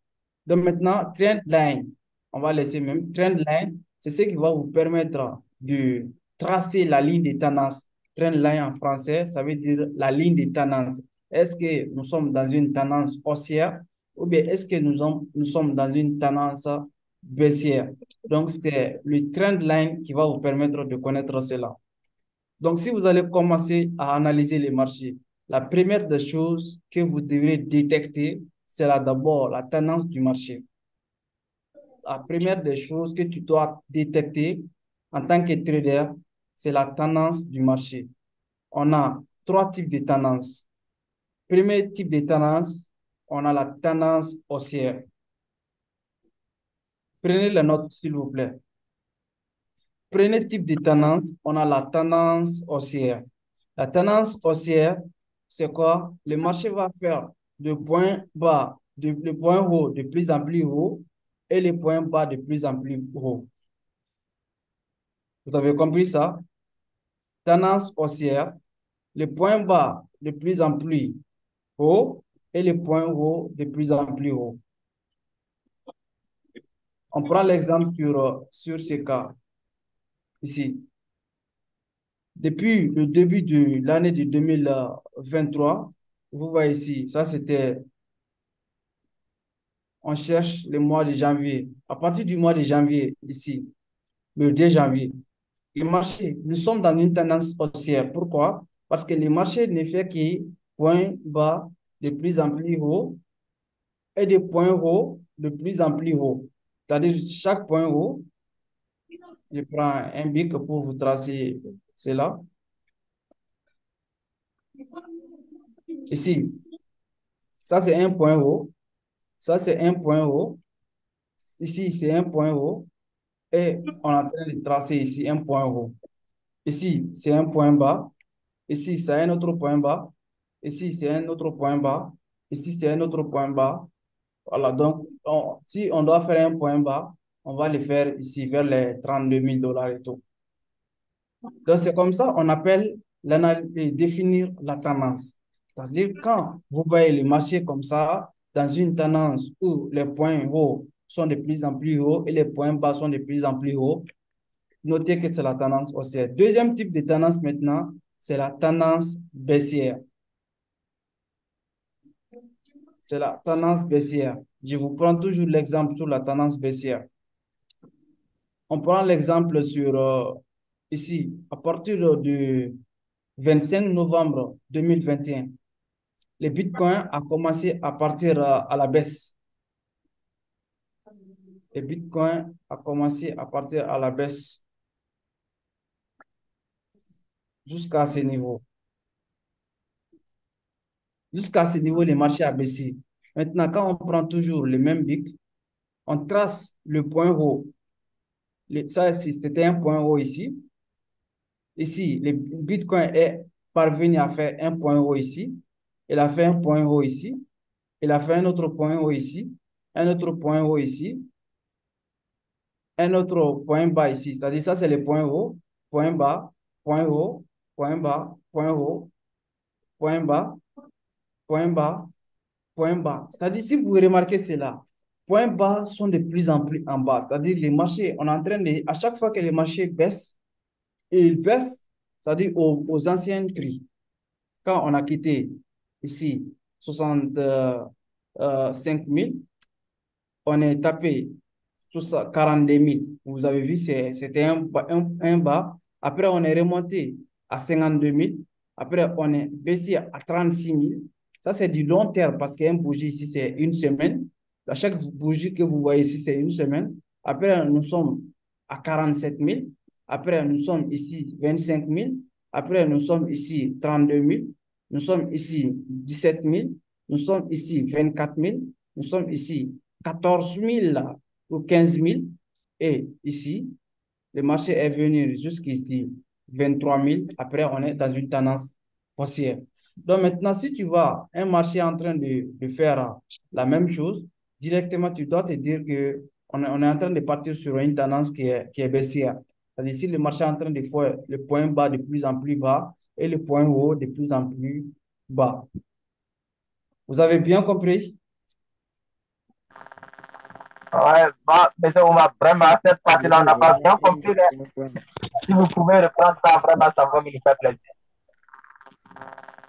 Donc maintenant, trend line, on va laisser même. Trend line, c'est ce qui va vous permettre de tracer la ligne de tendance. Trend line en français, ça veut dire la ligne de tendance. Est-ce que nous sommes dans une tendance haussière ou bien est-ce que nous sommes dans une tendance baissière? Donc, c'est le trend line qui va vous permettre de connaître cela. Donc, si vous allez commencer à analyser les marchés, la première des choses que vous devrez détecter, c'est d'abord la tendance du marché. La première des choses que tu dois détecter en tant que trader, c'est la tendance du marché. On a trois types de tendances. Premier type de tendance, on a la tendance haussière. Prenez la note, s'il vous plaît. Premier type de tendance, on a la tendance haussière. La tendance haussière, c'est quoi? Le marché va faire le point bas, le point haut de plus en plus haut et le point bas de plus en plus haut. Vous avez compris ça? Tendance haussière, le point bas de plus en plus haut et le point haut de plus en plus haut. On prend l'exemple sur ce cas ici. Depuis le début de l'année de 2023, vous voyez ici, ça c'était, on cherche le mois de janvier. À partir du mois de janvier, ici, le 2 janvier, le marché, nous sommes dans une tendance haussière. Pourquoi? Parce que le marché ne fait que point bas de plus en plus haut et des points hauts de plus en plus haut. C'est-à-dire chaque point haut, je prends un bic pour vous tracer cela. Ici, ça c'est un point haut. Ça, c'est un point haut. Ici, c'est un point haut. Et on est en train de tracer ici un point haut. Ici, c'est un point bas. Ici, c'est un autre point bas. Ici, c'est un autre point bas. Ici, c'est un autre point bas. Voilà, donc, si on doit faire un point bas, on va le faire ici vers les 32 000 dollars et tout. Donc, c'est comme ça on appelle définir la tendance. C'est-à-dire, quand vous voyez le marché comme ça, dans une tendance où les points hauts sont de plus en plus hauts et les points bas sont de plus en plus hauts, notez que c'est la tendance haussière. Deuxième type de tendance maintenant, c'est la tendance baissière. c'est la tendance baissière. Je vous prends toujours l'exemple sur la tendance baissière. On prend l'exemple sur ici, à partir du 25 novembre 2021, le Bitcoin a commencé à partir à la baisse. Le Bitcoin a commencé à partir à la baisse jusqu'à ce niveau. Jusqu'à ce niveau, le marché a baissé. Maintenant, quand on prend toujours le même BIC, on trace le point haut. Ça, c'était un point haut ici. Ici, le Bitcoin est parvenu à faire un point haut ici. Il a fait un point haut ici. Il a fait un autre point haut ici. Un autre point haut ici. Un autre point bas ici. C'est-à-dire, ça, c'est le point haut, point bas, point haut, point bas, point haut, point bas, point bas, point bas. C'est-à-dire, si vous remarquez cela, points bas sont de plus en plus en bas. C'est-à-dire, les marchés, on est en train de, à chaque fois que les marchés baissent, et ils baissent, c'est-à-dire aux anciens prix. Quand on a quitté ici 65 000, on est tapé sur 42 000. Vous avez vu, c'était un bas. Après, on est remonté à 52 000. Après, on est baissé à 36 000. Ça, c'est du long terme parce qu'un bougie ici, c'est une semaine. À chaque bougie que vous voyez ici, c'est une semaine. Après, nous sommes à 47 000. Après, nous sommes ici 25 000. Après, nous sommes ici 32 000. Nous sommes ici 17 000. Nous sommes ici 24 000. Nous sommes ici 14 000 ou 15 000. Et ici, le marché est venu jusqu'ici 23 000. Après, on est dans une tendance haussière. Donc maintenant, si tu vois un marché en train de faire la même chose, directement, tu dois te dire que on est en train de partir sur une tendance qui est baissière. C'est-à-dire si le marché est en train de faire le point bas de plus en plus bas et le point haut de plus en plus bas. Vous avez bien compris? Ouais, bah, monsieur Oumar, vraiment, cette partie-là, on n'a pas bien compris. Si vous pouvez reprendre ça, vraiment, ça va me faire plaisir.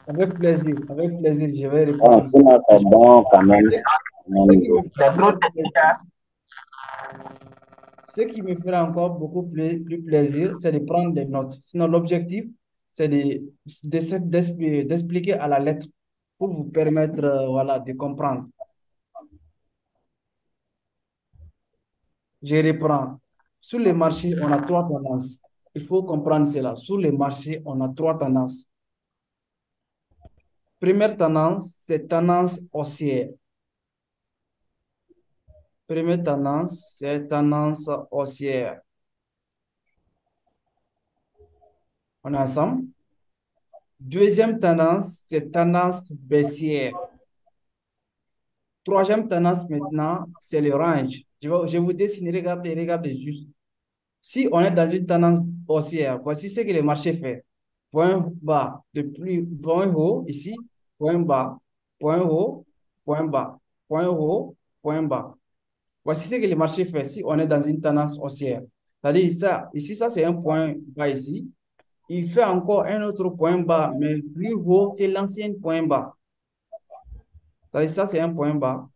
Avec plaisir, je vais Bon, reprendre ça. sinon, c'est bon quand même. Ce qui me ferait encore beaucoup plus plaisir, c'est de prendre des notes. Sinon, l'objectif, c'est d'expliquer à la lettre pour vous permettre voilà, de comprendre. Je reprends. Sur les marchés, on a trois tendances. Il faut comprendre cela. Sur les marchés, on a trois tendances. Première tendance, c'est tendance haussière. Première tendance, c'est tendance haussière. On est ensemble? Deuxième tendance, c'est tendance baissière. Troisième tendance maintenant, c'est le range. Je vous dessine, regardez juste. Si on est dans une tendance haussière, voici ce que le marché fait. Point bas, point haut ici, point bas, point haut, point bas, point haut, point bas. Voici ce que le marché fait si on est dans une tendance haussière. C'est-à-dire ça, ici, ça c'est un point bas ici. Il fait encore un autre point bas, mais plus haut que l'ancien point bas. C'est-à-dire ça c'est un point bas.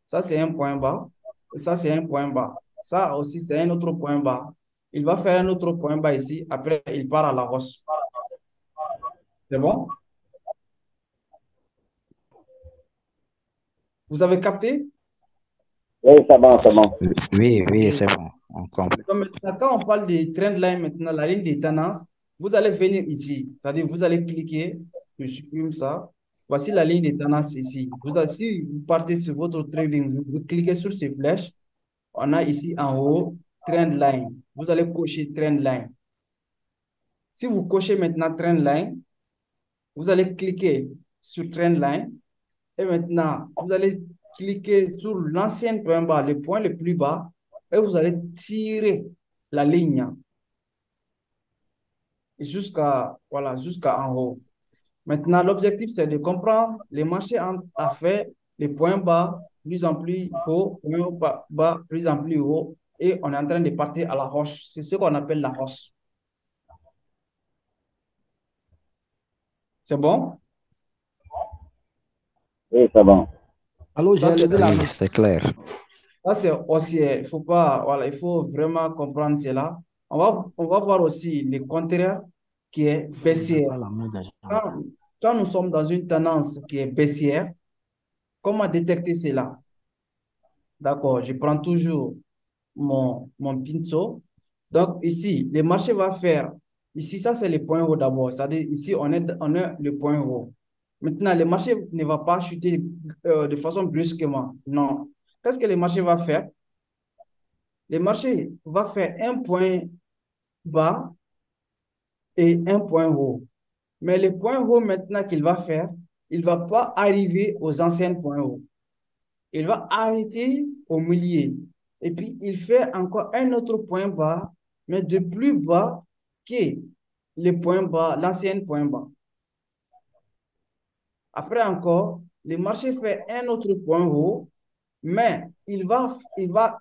Ça, c'est un point bas. Et ça, c'est un point bas. Ça aussi, c'est un autre point bas. Il va faire un autre point bas ici. Après, il part à la hausse. C'est bon? Vous avez capté? Oui, c'est bon, c'est bon. Oui, c'est bon. On comprend. Donc, maintenant, quand on parle de trend line, maintenant, la ligne des tendances, vous allez venir ici. C'est-à-dire, vous allez cliquer. Je supprime ça. Voici la ligne des tendances ici. Si vous partez sur votre trading, vous cliquez sur ces flèches. On a ici en haut, trend line. Vous allez cocher trend line. Si vous cochez maintenant trend line, vous allez cliquer sur trend line et maintenant, vous allez cliquer sur l'ancien point bas, le point le plus bas, et vous allez tirer la ligne voilà, jusqu'à en haut. Maintenant, l'objectif, c'est de comprendre les marchés a fait les points bas plus en plus haut, points bas plus en plus haut, et on est en train de partir à la hausse. C'est ce qu'on appelle la hausse. C'est bon? Oui, c'est bon. Allô, j'ai Ça, c'est levé la Oui, main. c'est clair. ça, c'est haussier. Il faut pas, voilà, il faut vraiment comprendre cela. On va voir aussi le contraire qui est J'ai baissière. pas la main déjà. Quand, quand nous sommes dans une tendance qui est baissière, comment détecter cela? D'accord, je prends toujours mon pinceau. Donc, ici, le marché va faire, ici, ça, c'est le point haut d'abord. C'est-à-dire, ici, on est le point haut. Maintenant, le marché ne va pas chuter de façon brusquement. Non. Qu'est-ce que le marché va faire? Le marché va faire un point bas et un point haut. Mais le point haut maintenant qu'il va faire, il ne va pas arriver aux anciens points hauts. Il va arrêter au milieu. Et puis, il fait encore un autre point bas, mais de plus bas que le point bas, l'ancien point bas. Après encore, le marché fait un autre point haut, mais il va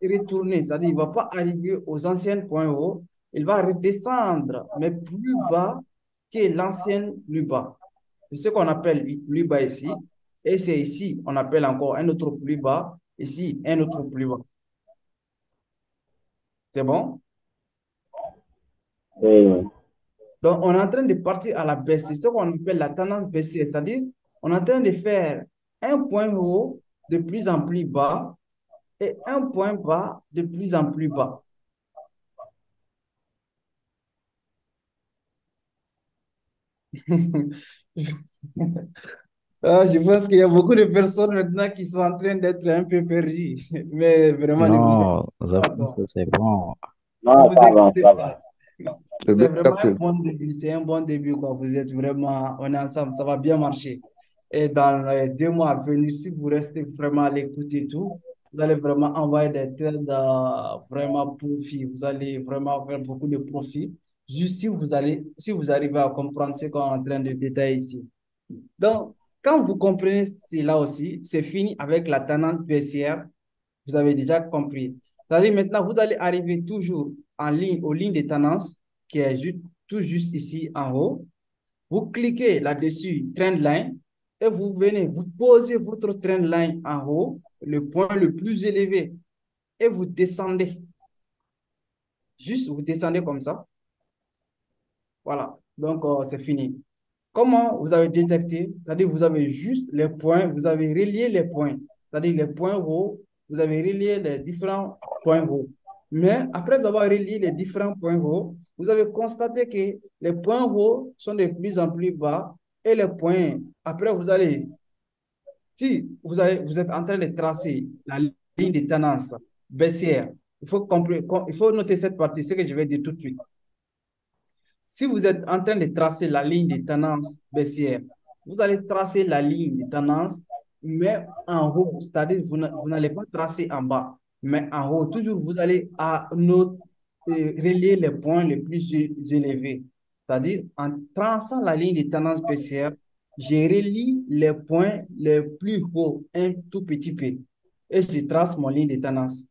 retourner, c'est-à-dire il ne va pas arriver aux anciens points hauts, il va redescendre, mais plus bas que l'ancien plus bas. C'est ce qu'on appelle le plus bas ici. Et c'est ici, on appelle encore un autre plus bas, ici, un autre plus bas. C'est bon? Oui. Donc, on est en train de partir à la baisse. C'est ce qu'on appelle la tendance baissière, c'est-à-dire on est en train de faire un point haut de plus en plus bas et un point bas de plus en plus bas. Je pense qu'il y a beaucoup de personnes maintenant qui sont en train d'être un peu perdues. Mais vraiment, ne vous Non, inquiétez je pas, pense quoi. que c'est bon. Ne Non, vous ça va, inquiétez ça va. pas. C'est C'est bien vraiment un capté. bon début. C'est un bon début, quoi. Vous êtes vraiment, on est ensemble. Ça va bien marcher. Et dans les 2 mois à venir, si vous restez vraiment à l'écoute et tout, vous allez vraiment envoyer des trades vraiment profit. Vous allez vraiment faire beaucoup de profit. Juste si vous arrivez à comprendre ce qu'on est en train de détailler ici. Donc, quand vous comprenez cela aussi, c'est fini avec la tendance baissière. Vous avez déjà compris. C'est-à-dire maintenant, vous allez arriver toujours en ligne, aux lignes de tendance qui est tout juste ici en haut. Vous cliquez là-dessus, trendline, et vous venez, vous posez votre trendline en haut, le point le plus élevé, et vous descendez. Juste, vous descendez comme ça. Voilà. Donc, c'est fini. Comment vous avez détecté? C'est-à-dire, vous avez juste les points, vous avez relié les points. C'est-à-dire, les points hauts, vous avez relié les différents points hauts. Mais après avoir relié les différents points hauts, vous avez constaté que les points hauts sont de plus en plus bas et les points, après si vous êtes en train de tracer la ligne de tendance baissière, il faut noter cette partie, ce que je vais dire tout de suite. Si vous êtes en train de tracer la ligne de tendance baissière, vous allez tracer la ligne de tendance, mais en haut, c'est-à-dire vous n'allez pas tracer en bas, mais en haut, toujours vous allez relier les points les plus élevés. C'est-à-dire en traçant la ligne de tendance baissière, je relie les points les plus hauts un tout petit peu et je trace mon ligne de tendance.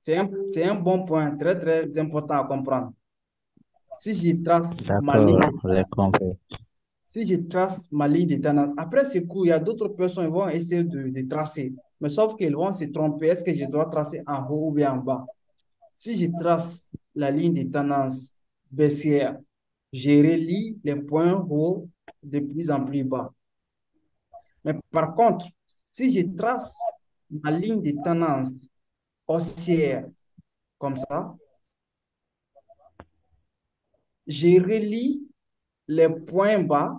C'est un bon point très, très important à comprendre. Si je trace ma ligne D'accord, de j'ai tendance, compris. si je trace ma ligne de tendance, après ce coup, il y a d'autres personnes qui vont essayer de tracer. Mais sauf qu'ils vont se tromper. Est-ce que je dois tracer en haut ou bien en bas? Si je trace la ligne de tendance baissière, je relie les points hauts de plus en plus bas. Mais par contre, si je trace ma ligne de tendance haussière comme ça, je relie les points bas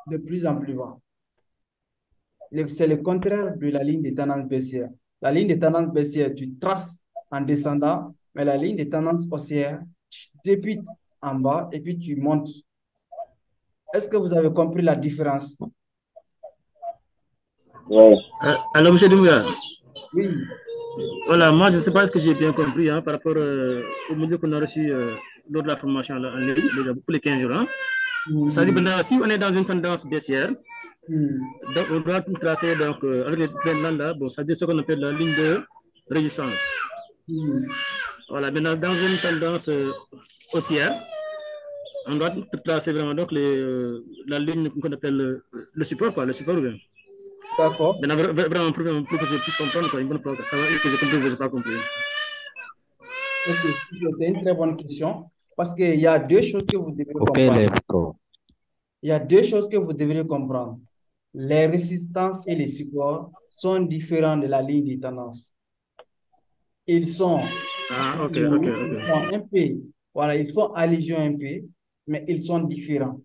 de plus en plus bas. C'est le contraire de la ligne de tendance baissière. La ligne de tendance baissière, tu traces en descendant, mais la ligne de tendance haussière, tu débutes en bas et puis tu montes. Est-ce que vous avez compris la différence? Oui. Alors, M. Doumbia, Oui. voilà, moi, je ne sais pas ce que j'ai bien compris par rapport au module qu'on a reçu lors de la formation en ligne, déjà pour les 15 jours. Hein. Ça dit, si on est dans une tendance baissière, donc on doit tout tracer donc, avec le trend là, bon, ça dit ce qu'on appelle la ligne de résistance. Voilà, maintenant, dans une tendance haussière, On doit tracer vraiment donc la ligne qu'on appelle le support, quoi, le support. D'accord. Vraiment pour que je puisse comprendre, quoi, une bonne fois. Ça va, est-ce que j'ai compris ou je n'ai pas compris? Ok, c'est une très bonne question parce qu'il y a deux choses que vous devez Coupez les comprendre. micros. Il y a deux choses que vous devrez comprendre. Les résistances et les supports sont différents de la ligne de tendance. Ils sont, Ah, ok, ils ok, sont ok. un peu, voilà, ils sont allégeants un peu, mais ils sont différents.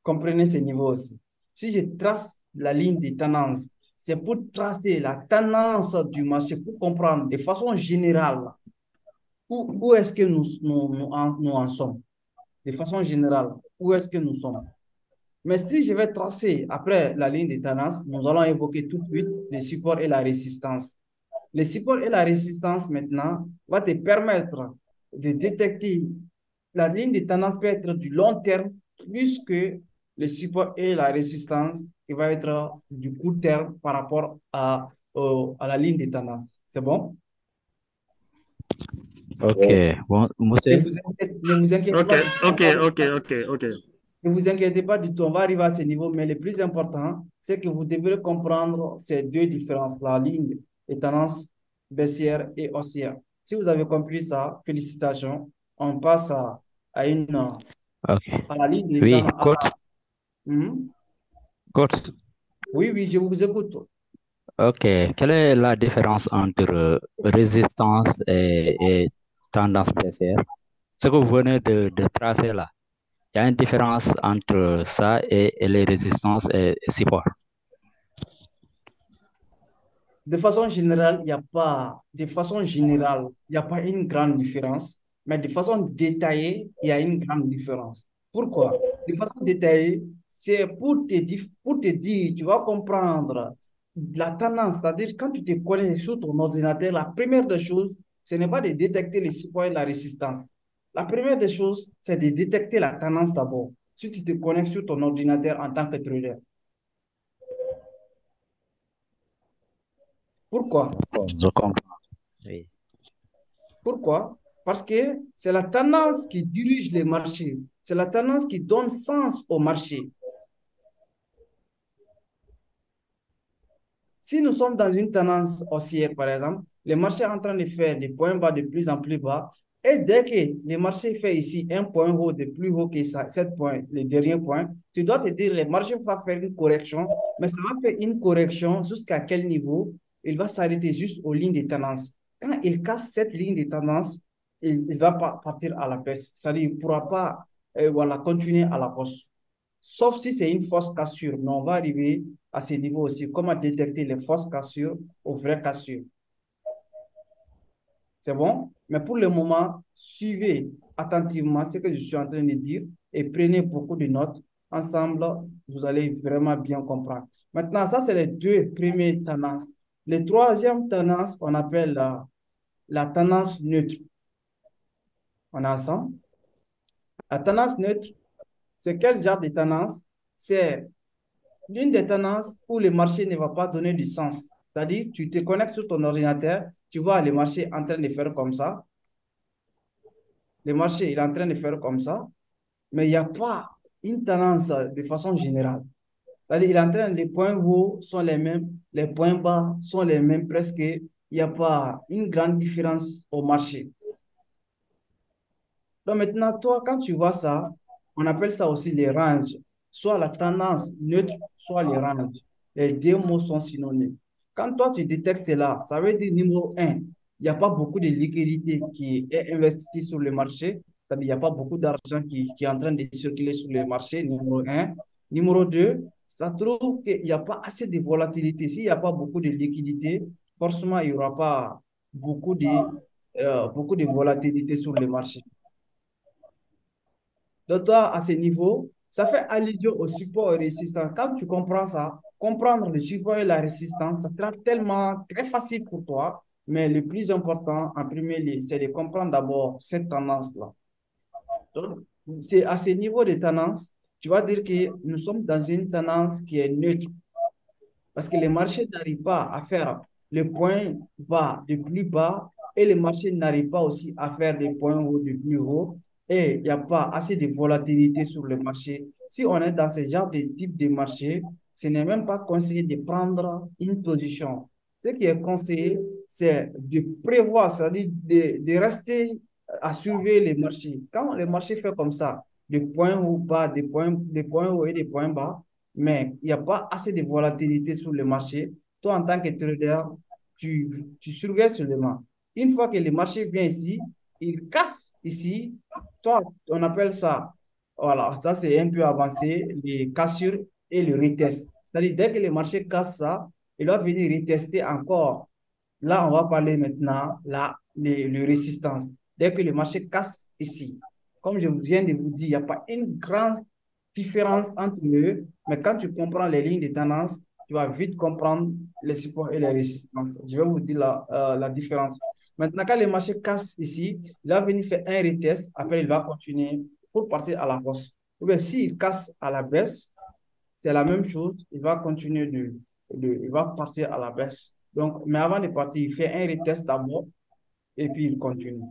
Comprenez ce niveau aussi. Si je trace la ligne de tendance, c'est pour tracer la tendance du marché, pour comprendre de façon générale où est-ce que nous en sommes. De façon générale, où est-ce que nous sommes. Mais si je vais tracer après la ligne de tendance, nous allons évoquer tout de suite les supports et la résistance. Les supports et la résistance maintenant va te permettre de détecter la ligne de tendance peut être du long terme plus que le support et la résistance qui va être du court terme par rapport à la ligne de tendance. C'est bon? Ok, bon, Ne monsieur, vous ne vous inquiétez Ok, pas du tout. ok, ok, ok, ok. Ne vous inquiétez pas du tout, on va arriver à ce niveau, mais le plus important, c'est que vous devrez comprendre ces deux différences, la ligne de tendance baissière et haussière. Si vous avez compris ça, félicitations. On passe ok. à la ligne de Oui, tendance. coach, Hmm? coach. Oui, oui, je vous écoute. Ok, quelle est la différence entre résistance et tendance baissière? Ce que vous venez de tracer là, il y a une différence entre ça et les résistances et support. De façon générale, il n'y a pas, de façon générale, il n'y a pas une grande différence, mais de façon détaillée, il y a une grande différence. Pourquoi? De façon détaillée, c'est pour te dire, tu vas comprendre la tendance, c'est-à-dire quand tu te connais sur ton ordinateur, la première des choses, ce n'est pas de détecter les supports et la résistance. La première des choses, c'est de détecter la tendance d'abord, si tu te connais sur ton ordinateur en tant que trader. Pourquoi? Bon, je comprends. Oui. Pourquoi? Parce que c'est la tendance qui dirige les marchés. C'est la tendance qui donne sens au marché. Si nous sommes dans une tendance haussière, par exemple, le marché est en train de faire des points bas de plus en plus bas. Et dès que le marché fait ici un point haut de plus haut que ça, 7 points, le dernier point, tu dois te dire, le marché va faire une correction, mais ça va faire une correction jusqu'à quel niveau? Il va s'arrêter juste aux lignes de tendance. Quand il casse cette ligne de tendance, il va pas partir à la baisse. C'est-à-dire, il ne pourra pas voilà, continuer à la hausse. Sauf si c'est une fausse cassure. Mais on va arriver à ce niveau aussi. Comment détecter les fausses cassures aux vraies cassures. C'est bon? Mais pour le moment, suivez attentivement ce que je suis en train de dire et prenez beaucoup de notes. Ensemble, vous allez vraiment bien comprendre. Maintenant, ça, c'est les deux premières tendances. Les troisième tendance, on appelle la tendance neutre. On est ensemble? La tendance neutre, c'est quel genre de tendance? C'est l'une des tendances où le marché ne va pas donner du sens. C'est-à-dire, tu te connectes sur ton ordinateur, tu vois le marché en train de faire comme ça. Le marché il est en train de faire comme ça, mais il n'y a pas une tendance de façon générale. C'est-à-dire, il est en train, les points hauts sont les mêmes, les points bas sont les mêmes presque. Il n'y a pas une grande différence au marché. Donc maintenant, toi, quand tu vois ça, on appelle ça aussi les ranges, soit la tendance neutre, soit les ranges. Les deux mots sont synonymes. Quand toi, tu détectes cela, ça veut dire numéro un, il n'y a pas beaucoup de liquidité qui est investie sur le marché, c'est-à-dire il n'y a pas beaucoup d'argent qui est en train de circuler sur le marché, numéro un. Numéro deux, ça trouve qu'il n'y a pas assez de volatilité. S'il n'y a pas beaucoup de liquidité, forcément, il n'y aura pas beaucoup de volatilité sur le marché. Donc, toi, à ce niveau, ça fait allusion au support et résistance. Quand tu comprends ça, comprendre le support et la résistance, ça sera tellement très facile pour toi. Mais le plus important, en premier lieu, c'est de comprendre d'abord cette tendance-là. Donc, c'est à ce niveau de tendance, tu vas dire que nous sommes dans une tendance qui est neutre. Parce que les marchés n'arrivent pas à faire le point bas de plus bas et le marché n'arrive pas aussi à faire des points hauts de plus haut et il n'y a pas assez de volatilité sur le marché, si on est dans ce genre de type de marché, ce n'est même pas conseillé de prendre une position. Ce qui est conseillé, c'est de prévoir, c'est-à-dire de rester à surveiller les marchés. Quand le marché fait comme ça, des points hauts, bas, des points hauts et des points bas, mais il n'y a pas assez de volatilité sur le marché, toi, en tant que trader, tu surveilles seulement. Une fois que le marché vient ici, il casse ici, toi, on appelle ça, voilà, ça c'est un peu avancé, les cassures et le retest. C'est-à-dire, dès que le marché casse ça, il va venir retester encore. Là, on va parler maintenant, là, le résistance. Dès que le marché casse ici, comme je viens de vous dire, il n'y a pas une grande différence entre eux, mais quand tu comprends les lignes de tendance, tu vas vite comprendre les supports et les résistances. Je vais vous dire la différence. Maintenant, quand le marché casse ici, il va venir faire un retest, après il va continuer pour partir à la hausse. Ou bien s'il casse à la baisse, c'est la même chose, il va continuer il va partir à la baisse. Donc, mais avant de partir, il fait un retest d'abord et puis il continue.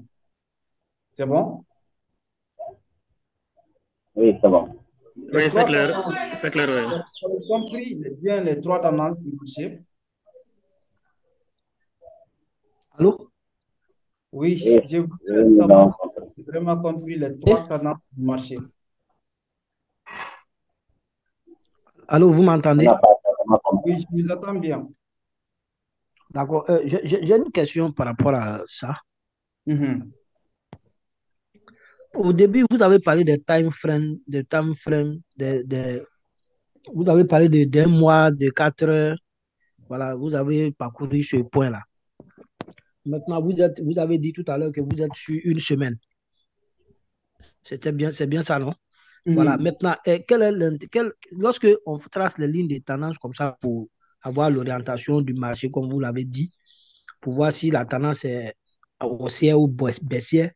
C'est bon? Oui, c'est bon. Oui, c'est clair. C'est clair, oui. Vous avez compris bien les trois tendances du marché? Allô? Oui, Oui, je voudrais oui, savoir si vous avez vraiment compris les trois tendances du marché. Allô, vous on m'entendez? n'a pas vraiment compris. Oui, je vous attends bien. D'accord. J'ai une question par rapport à ça. Mhm. Au début, vous avez parlé vous avez parlé d'un mois, de 4 heures. Voilà, vous avez parcouru ce point-là. Maintenant, vous avez dit tout à l'heure que vous êtes sur une semaine. C'est bien ça, non? Voilà. Mhm. Maintenant, lorsque on trace les lignes de tendance comme ça pour avoir l'orientation du marché, comme vous l'avez dit, pour voir si la tendance est haussière ou baissière,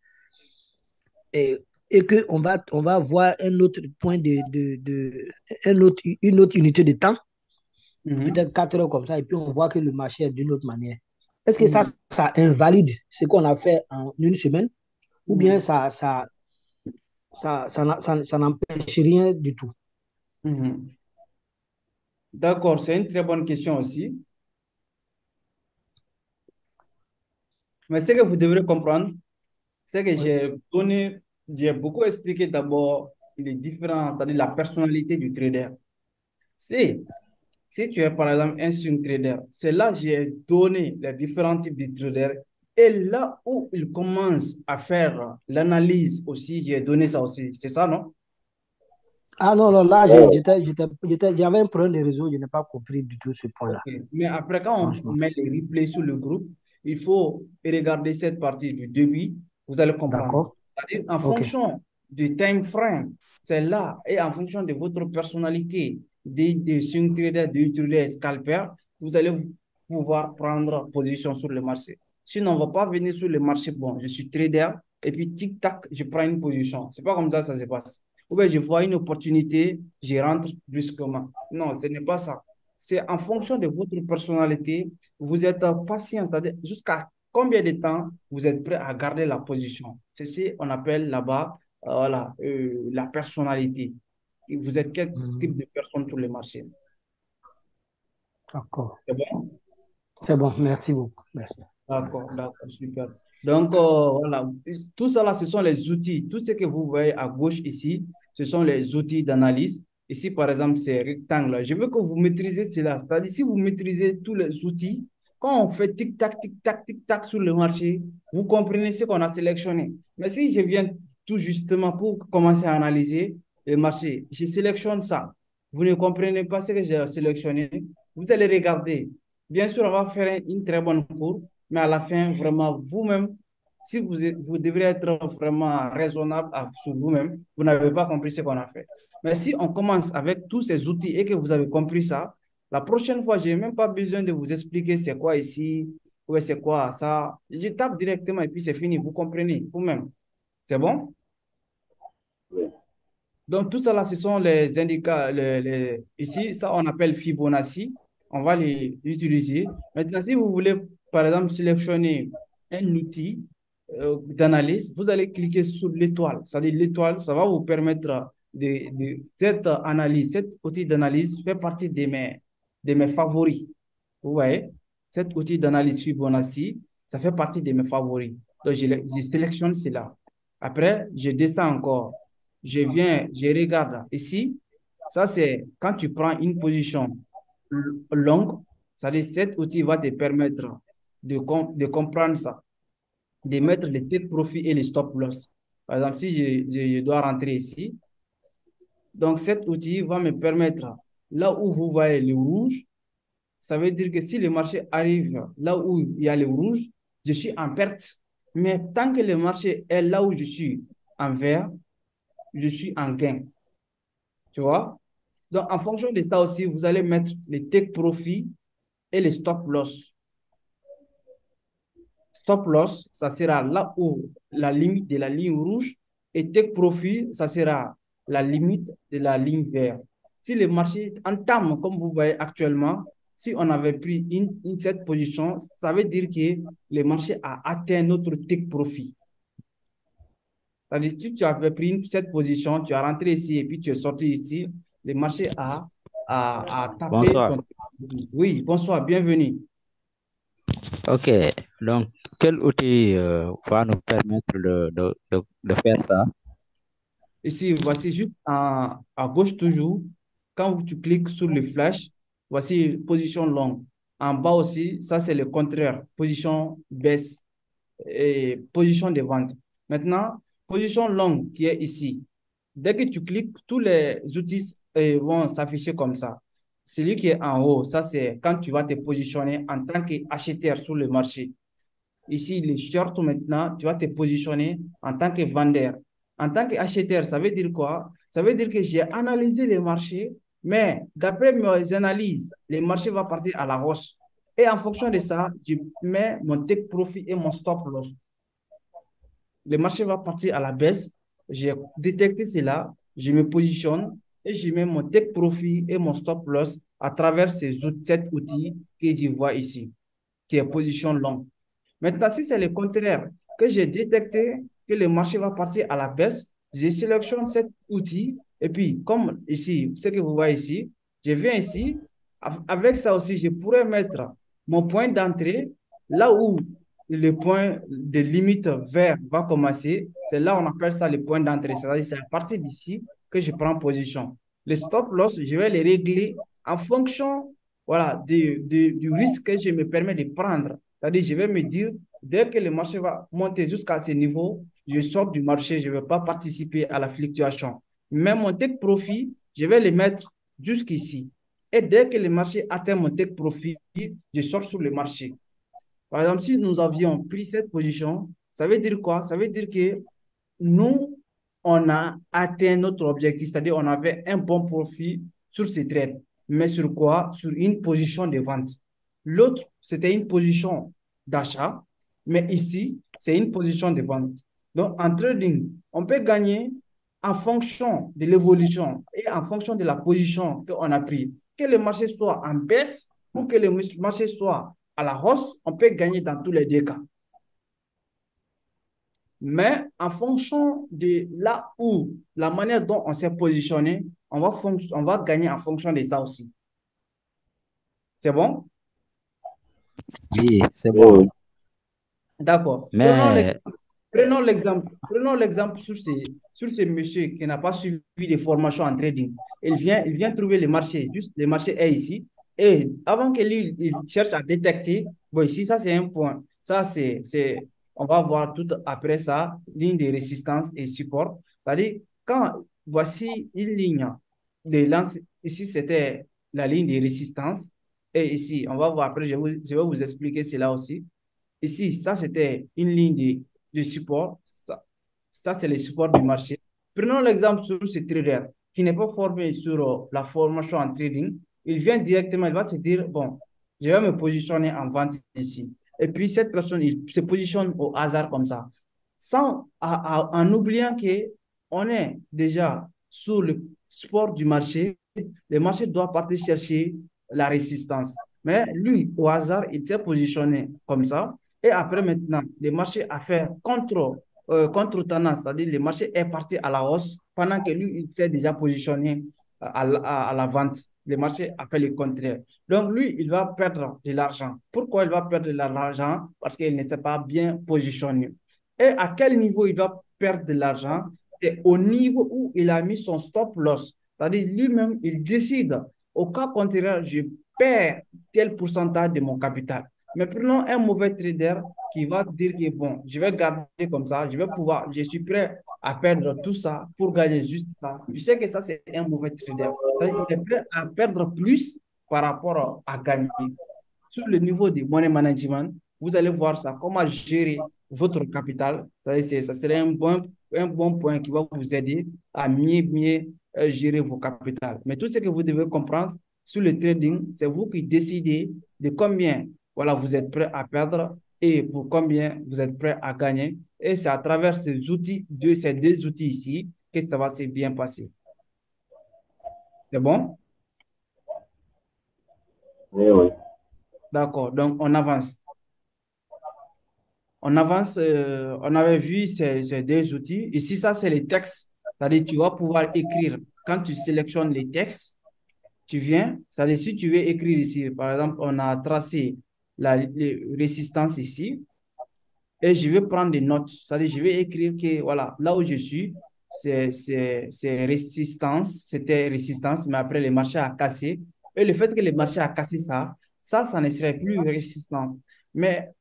et, et on va voir un autre point une autre unité de temps, Mhm. peut-être 4 heures comme ça, et puis on voit que le marché est d'une autre manière. Est-ce que Mhm. ça invalide ce qu'on a fait en une semaine, ou bien Mhm. ça n'empêche rien du tout? Mhm. D'accord, c'est une très bonne question aussi. Mais ce que vous devrez comprendre, c'est que Oui. j'ai beaucoup expliqué d'abord les différents, c'est-à-dire la personnalité du trader. Si, si tu es par exemple un swing trader, c'est là que j'ai donné les différents types de traders. Et là où il commence à faire l'analyse aussi, j'ai donné ça aussi. C'est ça, non? Ah non, non, là, Oui, j'avais un problème de réseau, je n'ai pas compris du tout ce Ok. point-là, Mais après, quand on franchement. met les replays sur le groupe, il faut regarder cette partie du début, vous allez comprendre. D'accord? C'est-à-dire, en OK. fonction du time frame, c'est là, et en fonction de votre personnalité, des swing traders, des traders scalpers, vous allez pouvoir prendre position sur le marché. Sinon, on ne va pas venir sur le marché, bon, je suis trader, et puis tic-tac, je prends une position. Ce n'est pas comme ça que ça se passe. Ou bien je vois une opportunité, je rentre brusquement. Non, ce n'est pas ça. C'est en fonction de votre personnalité, vous êtes patient, c'est-à-dire jusqu'à combien de temps vous êtes prêt à garder la position. C'est ce qu'on appelle là-bas voilà, la personnalité. Et vous êtes quel type Hmm, de personne sur le marché? d'accord. C'est bon? C'est bon, merci beaucoup. Merci. D'accord, super. Donc, voilà, tout ça là, ce sont les outils. Tout ce que vous voyez à gauche ici, ce sont les outils d'analyse. Ici, par exemple, c'est rectangle. Je veux que vous maîtrisez cela. C'est-à-dire, si vous maîtrisez tous les outils, quand on fait tic-tac, tic-tac, tic-tac sur le marché, vous comprenez ce qu'on a sélectionné. Mais si je viens tout justement pour commencer à analyser le marché, je sélectionne ça. Vous ne comprenez pas ce que j'ai sélectionné. Vous allez regarder. Bien sûr, on va faire une très bonne courbe, mais à la fin, vraiment, vous-même, si vous devrez être vraiment raisonnable sur vous-même, vous n'avez pas compris ce qu'on a fait. Mais si on commence avec tous ces outils et que vous avez compris ça, la prochaine fois, je n'ai même pas besoin de vous expliquer c'est quoi ici, ou c'est quoi ça. Je tape directement et puis c'est fini. Vous comprenez vous-même. C'est bon? oui. Donc, tout ça là, ce sont les indicateurs. Ici, ça, on appelle Fibonacci. On va les utiliser. Maintenant, si vous voulez, par exemple, sélectionner un outil d'analyse, vous allez cliquer sur l'étoile. C'est-à-dire l'étoile, ça va vous permettre cette analyse, cet outil d'analyse fait partie de mes favoris. Vous voyez, cet outil d'analyse Fibonacci, ça fait partie de mes favoris. Donc, je sélectionne cela. Après, je descends encore. Je viens, je regarde ici. Ça, c'est quand tu prends une position longue, c'est-à-dire cet outil va te permettre de comprendre ça, de mettre les take profit et les stop loss. Par exemple, si je dois rentrer ici, donc cet outil va me permettre, là où vous voyez le rouge, ça veut dire que si le marché arrive là où il y a le rouge, je suis en perte. Mais tant que le marché est là où je suis en vert, je suis en gain. Tu vois? Donc, en fonction de ça aussi, vous allez mettre les take profit et les stop loss. Stop loss, ça sera là où la limite de la ligne rouge et take profit, ça sera la limite de la ligne verte. Si le marché entame, comme vous voyez actuellement, si on avait pris cette position, ça veut dire que le marché a atteint notre take profit. C'est-à-dire, si tu avais pris cette position, tu as rentré ici et puis tu es sorti ici, le marché a tapé Bonsoir. ton... Oui, bonsoir, bienvenue. Ok, donc quel outil va nous permettre de faire ça? Ici, voici juste à gauche toujours, quand tu cliques sur le flash, voici position longue. En bas aussi, ça c'est le contraire, position baisse et position de vente. Maintenant, position longue qui est ici. Dès que tu cliques, tous les outils vont s'afficher comme ça. Celui qui est en haut, ça c'est quand tu vas te positionner en tant qu'acheteur sur le marché. Ici, les shorts maintenant, tu vas te positionner en tant que vendeur. En tant qu'acheteur, ça veut dire quoi? Ça veut dire que j'ai analysé les marchés, mais d'après mes analyses, les marchés vont partir à la hausse. Et en fonction de ça, je mets mon take profit et mon stop loss. Le marché va partir à la baisse. J'ai détecté cela, je me positionne et je mets mon take profit et mon stop loss à travers cet outil que je vois ici, qui est position longue. Maintenant, si c'est le contraire, que j'ai détecté que le marché va partir à la baisse, je sélectionne cet outil et puis, comme ici, ce que vous voyez ici, je viens ici. Avec ça aussi, je pourrais mettre mon point d'entrée là où le point de limite vert va commencer. C'est là on appelle ça le point d'entrée. C'est-à-dire c'est à partir d'ici que je prends position. Les stop loss, je vais les régler en fonction voilà, du risque que je me permets de prendre. C'est-à-dire, je vais me dire, dès que le marché va monter jusqu'à ce niveau, je sors du marché, je ne vais pas participer à la fluctuation. Mais mon take profit, je vais le mettre jusqu'ici. Et dès que le marché atteint mon take profit, je sors sur le marché. Par exemple, si nous avions pris cette position, ça veut dire quoi? Ça veut dire que nous, on a atteint notre objectif, c'est-à-dire on avait un bon profit sur ces trades. Mais sur quoi? Sur une position de vente. L'autre, c'était une position d'achat, mais ici, c'est une position de vente. Donc, en trading, on peut gagner en fonction de l'évolution et en fonction de la position qu'on a pris. Que le marché soit en baisse ou que le marché soit à la hausse, on peut gagner dans tous les deux cas. Mais en fonction de là où, la manière dont on s'est positionné, on va gagner en fonction de ça aussi. C'est bon? Oui, c'est bon. D'accord. Mais Prenons l'exemple sur ce monsieur qui n'a pas suivi des formations en trading. Il vient trouver le marché, juste le marché est ici. Et avant qu'il il cherche à détecter, bon, ici, ça c'est un point. Ça, on va voir tout après ça, ligne de résistance et support. C'est-à-dire, quand voici une ligne de lance, ici c'était la ligne de résistance. Et ici, on va voir après, je vais vous expliquer cela aussi. Ici, ça, c'était une ligne de support. Ça c'est le support du marché. Prenons l'exemple sur ce trader qui n'est pas formé sur la formation en trading. Il vient directement, il va se dire, bon, je vais me positionner en vente ici. Et puis, cette personne, il se positionne au hasard comme ça, en oubliant qu'on est déjà sur le support du marché. Le marché doit partir chercher la résistance. Mais lui, au hasard, il s'est positionné comme ça. Et après maintenant, le marché a fait contre-tendance, c'est-à-dire le marché est parti à la hausse pendant que lui, il s'est déjà positionné à la vente. Le marché a fait le contraire. Donc lui, il va perdre de l'argent. Pourquoi il va perdre de l'argent? Parce qu'il ne s'est pas bien positionné. Et à quel niveau il va perdre de l'argent? C'est au niveau où il a mis son stop loss. C'est-à-dire lui-même, il décide, au cas contraire, je perds tel pourcentage de mon capital. Mais prenons un mauvais trader qui va dire que bon, je vais garder comme ça, je suis prêt à perdre tout ça pour gagner juste ça. Tu sais que ça, c'est un mauvais trader. C'est-à-dire qu'il est prêt à perdre plus par rapport à gagner. Sur le niveau du money management, vous allez voir ça, comment gérer votre capital. Ça serait un bon point qui va vous aider à mieux gérer vos capitales. Mais tout ce que vous devez comprendre sur le trading, c'est vous qui décidez de combien voilà, vous êtes prêt à perdre et pour combien vous êtes prêt à gagner. Et c'est à travers ces deux outils ici que ça va se bien passer. C'est bon? Oui, oui. D'accord, donc on avance. On avance, on avait vu ces deux outils. Ici, ça, c'est les textes. C'est-à-dire, tu vas pouvoir écrire. Quand tu sélectionnes les textes, tu viens. C'est-à-dire, si tu veux écrire ici, par exemple, on a tracé les résistances ici. Et je vais prendre des notes. C'est-à-dire, je vais écrire que, voilà, là où je suis, c'est résistance. C'était résistance, mais après, le marché a cassé. Et le fait que le marché a cassé ça ne serait plus résistance. Mais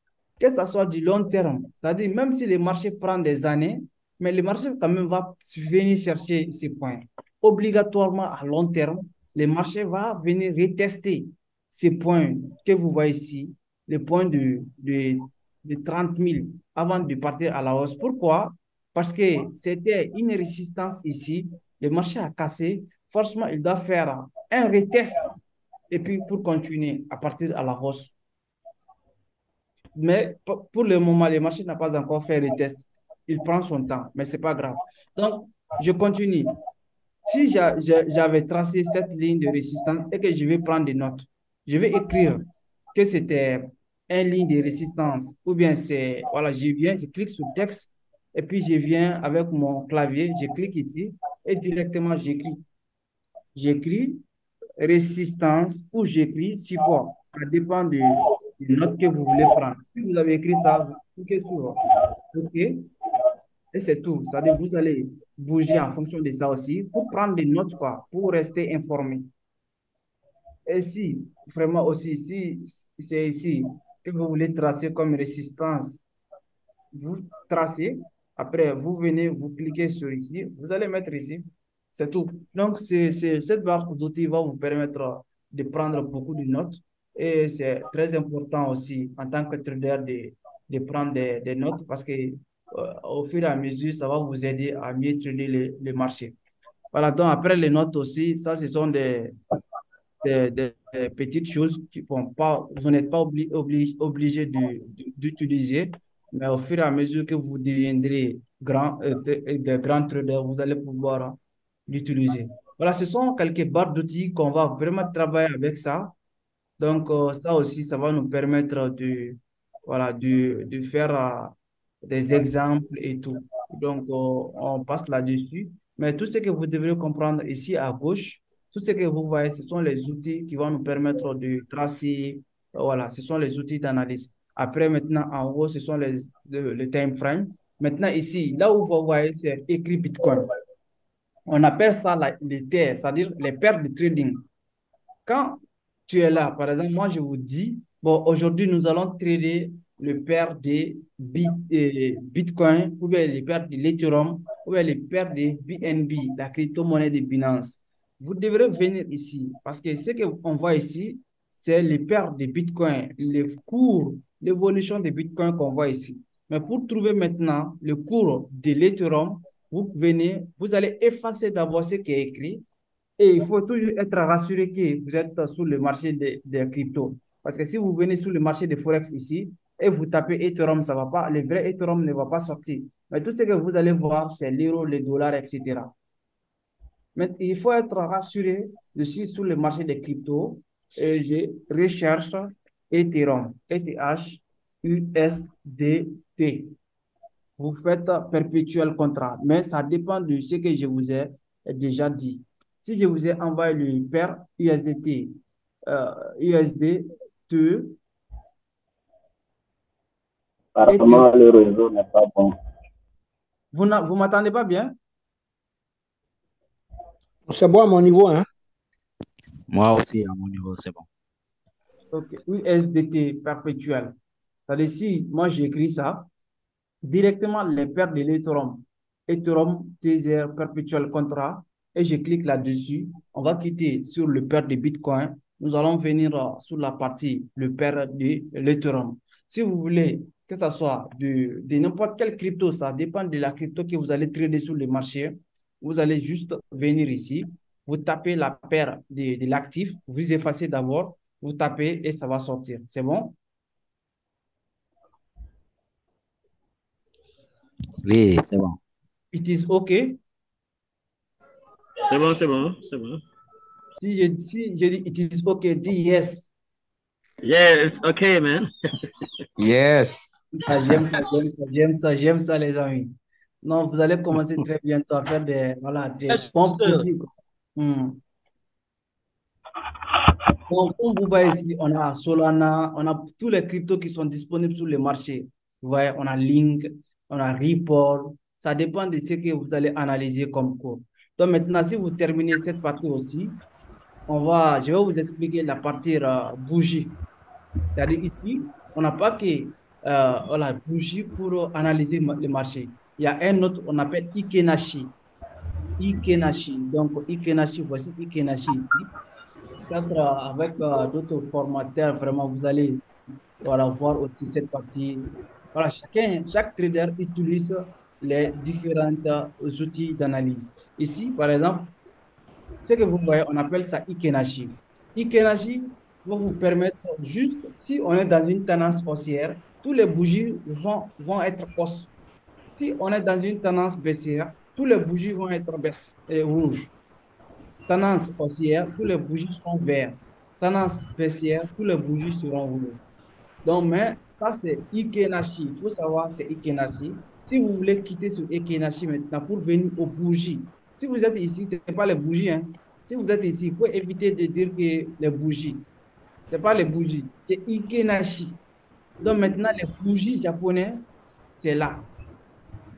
que ça soit du long terme, c'est-à-dire, même si le marché prend des années, mais le marché quand même va venir chercher ces points. Obligatoirement, à long terme, le marché va venir retester ces points que vous voyez ici, les points de 30 000 avant de partir à la hausse. Pourquoi? Parce que c'était une résistance ici, le marché a cassé, forcément, il doit faire un retest et puis pour continuer à partir à la hausse. Mais pour le moment, le marché n'a pas encore fait le test. Il prend son temps, mais ce n'est pas grave. Donc, je continue. Si j'avais tracé cette ligne de résistance et que je vais prendre des notes, je vais écrire que c'était une ligne de résistance ou bien c'est, voilà, je clique sur le texte et puis je viens avec mon clavier, je clique ici et directement j'écris. J'écris résistance ou j'écris support. Ça dépend des notes que vous voulez prendre. Si vous avez écrit ça, vous cliquez sur OK et c'est tout. C'est-à-dire vous allez bouger en fonction de ça aussi pour prendre des notes, quoi, pour rester informé. Et si, vraiment aussi, si c'est ici que vous voulez tracer comme résistance, vous tracez, après vous venez, vous cliquez sur ici, vous allez mettre ici, c'est tout. Donc, cette barre d'outils va vous permettre de prendre beaucoup de notes et c'est très important aussi en tant que trader de prendre des notes parce que au fur et à mesure, ça va vous aider à mieux trader les marchés. Voilà, donc après les notes aussi, ça, ce sont des petites choses qui vont pas, vous n'êtes pas obligé d'utiliser, mais au fur et à mesure que vous deviendrez des grands traders, vous allez pouvoir l'utiliser. Voilà, ce sont quelques barres d'outils qu'on va vraiment travailler avec ça. Donc, ça aussi, ça va nous permettre voilà, de faire des exemples et tout. Donc, on passe là-dessus. Mais tout ce que vous devrez comprendre ici à gauche, tout ce que vous voyez, ce sont les outils qui vont nous permettre de tracer. Voilà, ce sont les outils d'analyse. Après, maintenant, en haut, ce sont le time frame. Maintenant, ici, là où vous voyez, c'est écrit Bitcoin. On appelle ça les terres, c'est-à-dire les paires de trading. Quand tu es là, par exemple, moi, je vous dis, bon, aujourd'hui, nous allons trader le paire de Bitcoin, ou bien les paires de l'Ethereum, ou bien les paires de BNB, la crypto-monnaie de Binance. Vous devrez venir ici, parce que ce qu'on voit ici, c'est les paires de Bitcoin, les cours, l'évolution de Bitcoin qu'on voit ici. Mais pour trouver maintenant le cours de l'Ethereum, vous venez, vous allez effacer d'abord ce qui est écrit et il faut toujours être rassuré que vous êtes sur le marché des cryptos. Parce que si vous venez sur le marché des Forex ici et vous tapez Ethereum, ça va pas, le vrai Ethereum ne va pas sortir. Mais tout ce que vous allez voir, c'est l'euro, le dollar, etc. Mais il faut être rassuré. Je suis sur le marché des cryptos et je recherche Ethereum, ETH. USDT. Vous faites perpétuel contrat, mais ça dépend de ce que je vous ai déjà dit. Si je vous ai envoyé le pair USDT, USDT, apparemment le réseau n'est pas bon. Vous m'attendez pas bien? C'est bon à mon niveau, hein? Moi aussi, à mon niveau, c'est bon. Ok, USDT perpétuel. C'est-à-dire, si moi j'écris ça, directement les paires de l'Ethereum, Ethereum, Tether, perpétuel contrat, et je clique là-dessus. On va quitter sur le paire de Bitcoin. Nous allons venir sur la partie le paire de l'Ethereum. Si vous voulez que ce soit de n'importe quelle crypto, ça dépend de la crypto que vous allez trader sur le marché. Vous allez juste venir ici, vous tapez la paire de l'actif, vous effacez d'abord, vous tapez et ça va sortir. C'est bon? Oui, c'est bon. It is okay? C'est bon, c'est bon, c'est bon. Si je dis it is okay, dis yes. Yeah, it's okay, man. Yes. Ah, j'aime ça, les amis. Non, vous allez commencer très bientôt à faire des bons produits, quoi. Donc, comme vous voyez ici, on a Solana, on a tous les cryptos qui sont disponibles sur le marché. Vous voyez, on a Link, on a Ripple. Ça dépend de ce que vous allez analyser comme cours. Donc maintenant, si vous terminez cette partie aussi, je vais vous expliquer la partie bougie. C'est-à-dire ici, on n'a pas que bougie pour analyser le marché. Il y a un autre, on appelle Ikenashi. Ikenashi. Donc, Ikenashi, voici Ikenashi ici. Peut-être avec d'autres formateurs, vraiment, vous allez voir aussi cette partie. Voilà, chaque trader utilise les différents outils d'analyse. Ici, par exemple, ce que vous voyez, on appelle ça Ikenashi. Ikenashi va vous permettre juste, si on est dans une tendance haussière, tous les bougies vont être hausse. Si on est dans une tendance baissière, tous les bougies vont être baisse et rouge. Tendance haussière, tous les bougies sont verts. Tendance baissière, tous les bougies seront rouges. Donc, mais ça, c'est Ikenashi. Il faut savoir, c'est Ikenashi. Si vous voulez quitter ce Ikenashi maintenant pour venir aux bougies, si vous êtes ici, ce n'est pas les bougies. Hein. Si vous êtes ici, il faut éviter de dire que les bougies. Ce n'est pas les bougies, c'est Ikenashi. Donc maintenant, les bougies japonais, c'est là.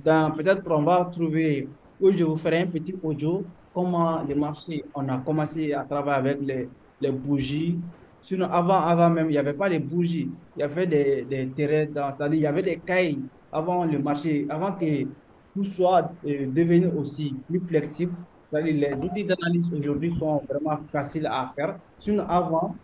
Peut-être on va trouver, où je vous ferai un petit audio, comment le marché, on a commencé à travailler avec les bougies. Sinon, avant même, il n'y avait pas de bougies. Il y avait des terrains, c'est-à-dire il y avait des cailles avant le marché, avant que tout soit devenu aussi plus flexible. C'est-à-dire les outils d'analyse aujourd'hui sont vraiment faciles à faire. Sinon, avant,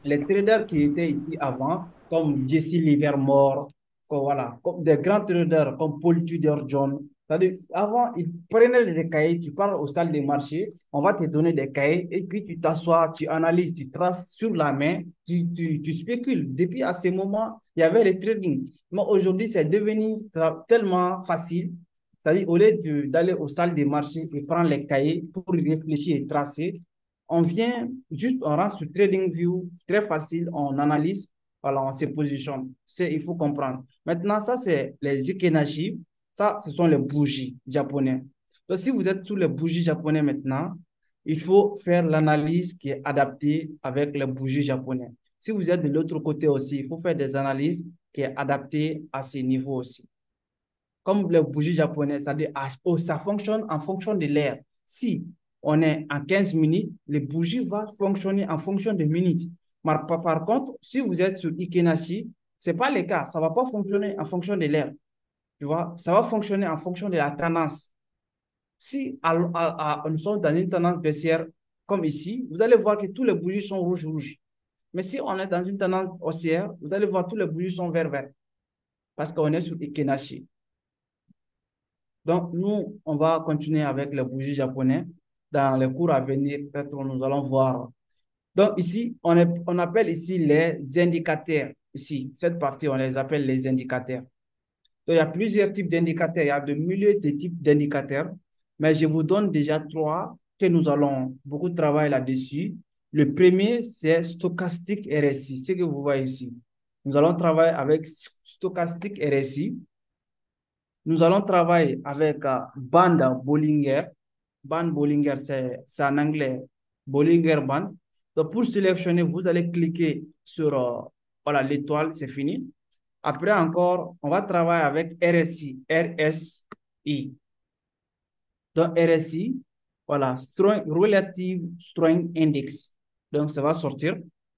les traders qui étaient ici avant, comme Jesse Livermore, voilà, comme des grands traders comme Paul Tudor John. C'est-à-dire, avant, ils prenaient des cahiers, tu parles au stade des marchés, on va te donner des cahiers, et puis tu t'assois, tu analyses, tu traces sur la main, tu spécules. Depuis à ce moment, il y avait le trading. Mais aujourd'hui, c'est devenu tellement facile. C'est-à-dire, au lieu d'aller au salle des marchés et prendre les cahiers pour réfléchir et tracer, on vient juste, on rentre sur TradingView, très facile, on analyse, voilà, on se positionne. Il faut comprendre. Maintenant, ça, c'est les Ikenashi. Ça, ce sont les bougies japonais. Donc, si vous êtes sous les bougies japonais maintenant, il faut faire l'analyse qui est adaptée avec les bougies japonais. Si vous êtes de l'autre côté aussi, il faut faire des analyses qui est adaptées à ces niveaux aussi. Comme les bougies japonaises, c'est-à-dire, ça fonctionne en fonction de l'heure. Si on est en 15 minutes, les bougies vont fonctionner en fonction de minutes. Par contre, si vous êtes sur Ikenashi, ce n'est pas le cas. Ça ne va pas fonctionner en fonction de l'heure. Tu vois, ça va fonctionner en fonction de la tendance. Si nous sommes dans une tendance baissière, comme ici, vous allez voir que tous les bougies sont rouges. Mais si on est dans une tendance haussière, vous allez voir que tous les bougies sont verts. Parce qu'on est sur Ikenashi. Donc, nous, on va continuer avec les bougies japonais. Dans les cours à venir, peut-être nous allons voir. Donc, ici, on appelle ici les indicateurs. Ici, cette partie, on les appelle les indicateurs. Donc, il y a plusieurs types d'indicateurs. Il y a de milliers de types d'indicateurs. Mais je vous donne déjà 3 que nous allons beaucoup travailler là-dessus. Le premier, c'est stochastique RSI, ce que vous voyez ici. Nous allons travailler avec stochastique RSI. Nous allons travailler avec bande Bollinger. Bande Bollinger, c'est en anglais Bollinger Band. Donc, pour sélectionner, vous allez cliquer sur voilà, l'étoile, c'est fini. Après encore, on va travailler avec RSI, RSI. Donc, RSI, voilà, Relative Strength Index. Donc, ça va sortir.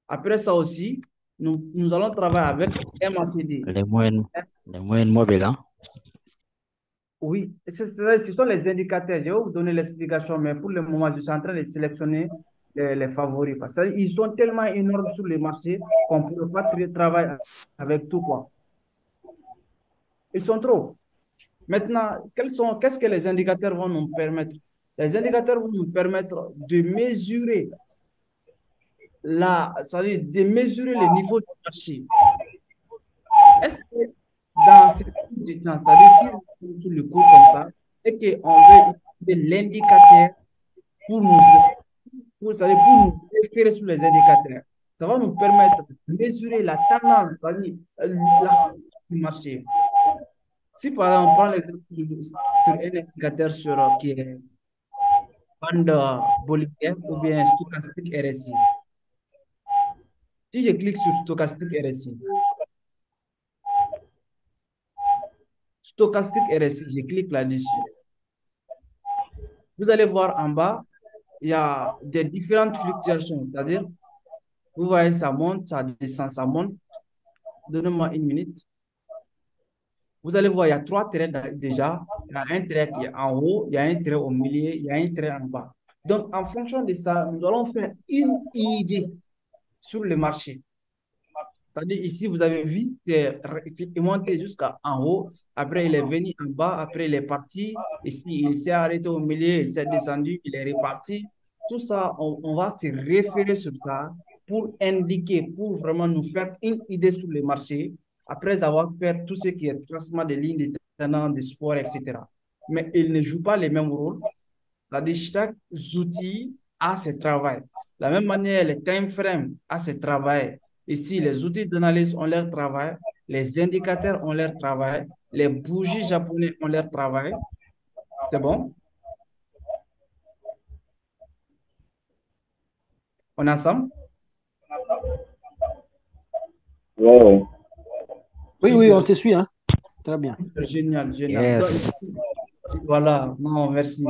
Après ça aussi, nous allons travailler avec MACD. Les moyennes mobiles, hein? Oui, ce sont les indicateurs. Je vais vous donner l'explication, mais pour le moment, je suis en train de sélectionner les favoris. Parce qu'ils sont tellement énormes sur le marché qu'on ne peut pas travailler avec tout, quoi. Ils sont trop. Maintenant, qu'est-ce que les indicateurs vont nous permettre? Les indicateurs vont nous permettre de mesurer c'est-à-dire de mesurer le niveau du marché. Est-ce que dans ce du temps, c'est-à-dire si on est sur le cours comme ça, et qu'on veut utiliser l'indicateur pour nous référer sur les indicateurs, ça va nous permettre de mesurer la tendance, c'est-à-dire la force du marché. Si par exemple, on prend l'exemple sur un indicateur qui est bande Bollinger ou bien stochastique RSI. Si je clique sur stochastique RSI, je clique là-dessus. Vous allez voir en bas, il y a des différentes fluctuations, c'est-à-dire, vous voyez, ça monte, ça descend, ça monte. Donnez-moi une minute. Vous allez voir, il y a 3 traits déjà. Il y a un trait qui est en haut, il y a un trait au milieu, il y a un trait en bas. Donc, en fonction de ça, nous allons faire une idée sur le marché. C'est-à-dire, ici, vous avez vu, c'est monté jusqu'en haut. Après, il est venu en bas. Après, il est parti. Ici, il s'est arrêté au milieu. Il s'est descendu. Il est reparti. Tout ça, on va se référer sur ça pour indiquer, pour vraiment nous faire une idée sur le marché après avoir fait tout ce qui est tracement des lignes de tendance, de sport, etc. Mais il ne joue pas les mêmes rôles. C'est-à-dire, chaque outil a ses travail. De la même manière, les time frames a ses travail. Ici, les outils d'analyse ont leur travail, les indicateurs ont leur travail, les bougies japonais ont leur travail. C'est bon? On est ensemble? Oui. Oui, on te suit, hein? Très bien. Génial. Yes. Donc, voilà, non, merci.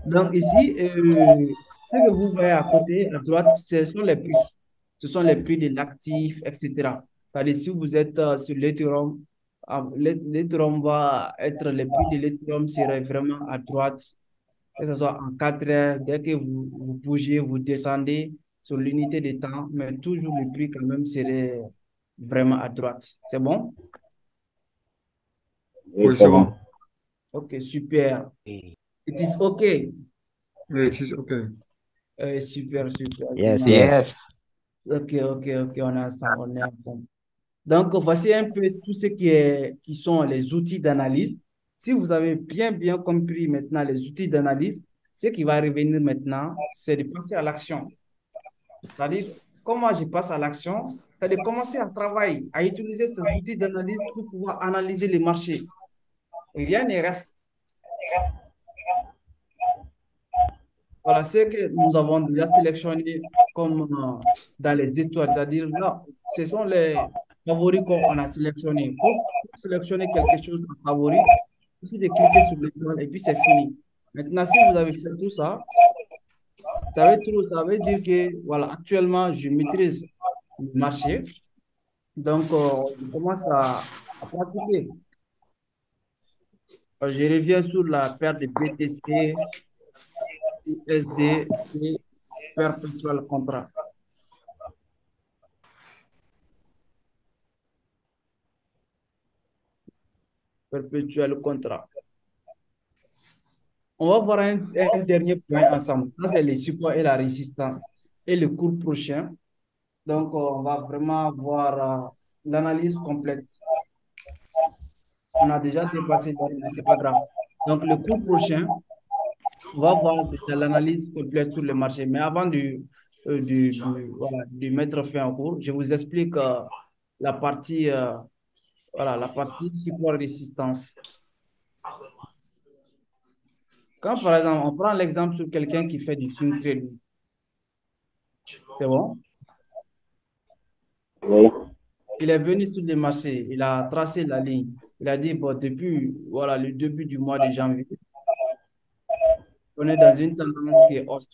Donc ici, ce que vous voyez à côté, à droite, ce sont les prix. Ce sont les prix de l'actif, etc. C'est-à-dire, si vous êtes sur l'Ethereum, l'Ethereum va être, le prix de l'Ethereum serait vraiment à droite, que ce soit en 4 heures, dès que vous bougez, vous descendez sur l'unité de temps, mais toujours le prix quand même serait vraiment à droite. C'est bon? Oui, c'est bon. Ok, super. It is okay. Oui, c'est OK. Super. Yes, Génial. Yes. Ok, on est ensemble. Donc, voici un peu tout ce qui sont les outils d'analyse. Si vous avez bien compris maintenant les outils d'analyse, ce qui va revenir maintenant, c'est de passer à l'action. C'est-à-dire, comment je passe à l'action? C'est de commencer à travailler, à utiliser ces outils d'analyse pour pouvoir analyser les marchés. Et rien ne reste. Voilà ce que nous avons déjà sélectionné comme dans les étoiles, c'est-à-dire là, ce sont les favoris qu'on a sélectionnés. Pour sélectionner quelque chose en favori, il suffit de cliquer sur l'étoile et puis c'est fini. Maintenant, si vous avez fait tout ça, ça veut dire que voilà, actuellement, je maîtrise le marché. Donc, je commence à pratiquer. Je reviens sur la paire de BTC, USD et perpetual contract. Perpétuel contrat. On va voir un dernier point ensemble. Ça, c'est les supports et la résistance. Et le cours prochain. Donc, on va vraiment voir l'analyse complète. On a déjà dépassé, mais ce n'est pas grave. Donc, le cours prochain, on va voir l'analyse complète sur le marché. Mais avant de voilà, de mettre fin au cours. Je vous explique la partie, voilà, la partie support résistance. Quand, par exemple, on prend l'exemple sur quelqu'un qui fait du swing trading, c'est bon? Oui. Il est venu sur le marché, il a tracé la ligne. Il a dit, bon, depuis voilà, le début du mois de janvier, on est dans une tendance qui est haute.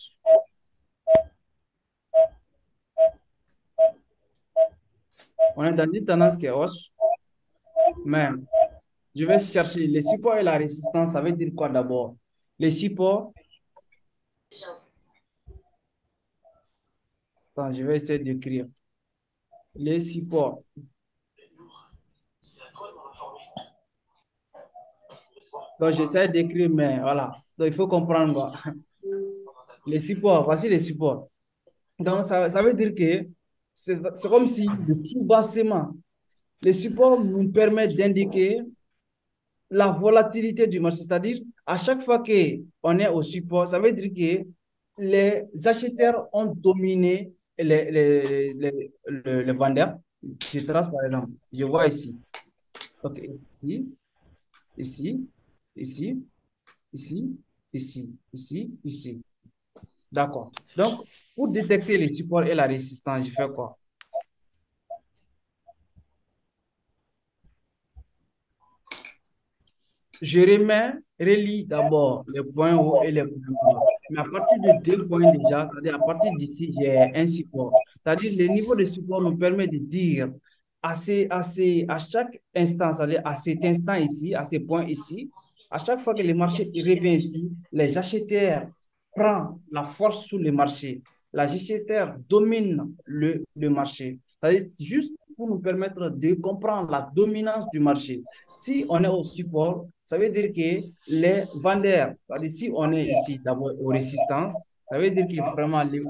On est dans une tendance qui est hausse, mais je vais chercher les supports et la résistance. Ça veut dire quoi d'abord? Les supports, attends, je vais essayer d'écrire. Les supports. Donc, j'essaie d'écrire, mais voilà. Donc, il faut comprendre quoi. Les supports, voici les supports. Donc, ça veut dire que c'est comme si le sous-bassement, les supports nous permettent d'indiquer la volatilité du marché. C'est-à-dire, à chaque fois qu'on est au support, ça veut dire que les acheteurs ont dominé les vendeurs. Je trace par exemple, je vois ici. OK, ici, ici, ici, ici, ici, ici, ici. D'accord. Donc, pour détecter les supports et la résistance, je fais quoi? Je relis d'abord les points hauts et les points bas. Mais à partir de 2 points déjà, c'est-à-dire à partir d'ici, j'ai un support. C'est-à-dire le niveau de support nous permet de dire à chaque instant, c'est-à-dire à cet instant ici, à ce point ici, à chaque fois que le marché revient ici, les acheteurs prennent la force sur le marché. Les acheteurs dominent le marché. C'est-à-dire juste pour nous permettre de comprendre la dominance du marché. Si on est au support, ça veut dire que les vendeurs, c'est-à-dire si on est ici d'abord aux résistances, ça veut dire que vraiment les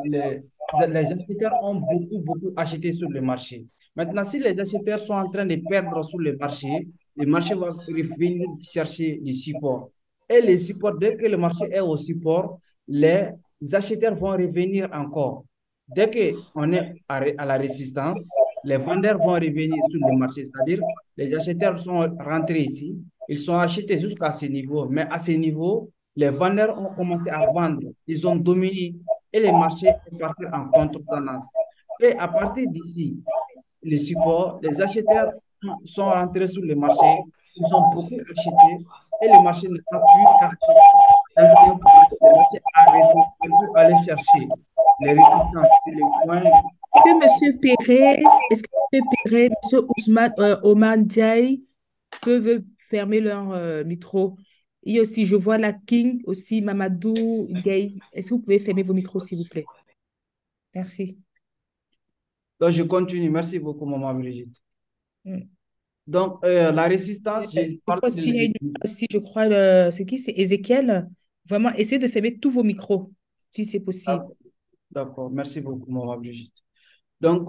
acheteurs ont beaucoup acheté sur le marché. Maintenant, si les acheteurs sont en train de perdre sur le marché va revenir chercher les supports. Et les supports, dès que le marché est au support, les acheteurs vont revenir encore. Dès qu'on est à la résistance, les vendeurs vont revenir sur le marché, c'est-à-dire les acheteurs sont rentrés ici, ils sont achetés jusqu'à ce niveau, mais à ce niveau, les vendeurs ont commencé à vendre, ils ont dominé et les marchés sont partis en contre-tendance. Et à partir d'ici, les supports, les acheteurs sont rentrés sur le marché, ils ont beaucoup acheté et le marché n'a pas pu capter l'ancien point, le marché a arrêté, il peut aller chercher les résistances et les points. Est-ce que M. Perret, M. Ousmane, Oman Diaye peuvent fermer leur micro? Et aussi, je vois la King, aussi Mamadou Gay. Est-ce que vous pouvez fermer vos micros, s'il vous plaît? Merci. Donc, je continue. Merci beaucoup, Maman Brigitte. Mm. Donc, la résistance, j'ai Je parlé crois de aussi, il y a l'énergie. aussi, je crois, c'est qui? C'est Ézéchiel. Vraiment, essayez de fermer tous vos micros, si c'est possible. D'accord, merci beaucoup, Maman Brigitte. Donc,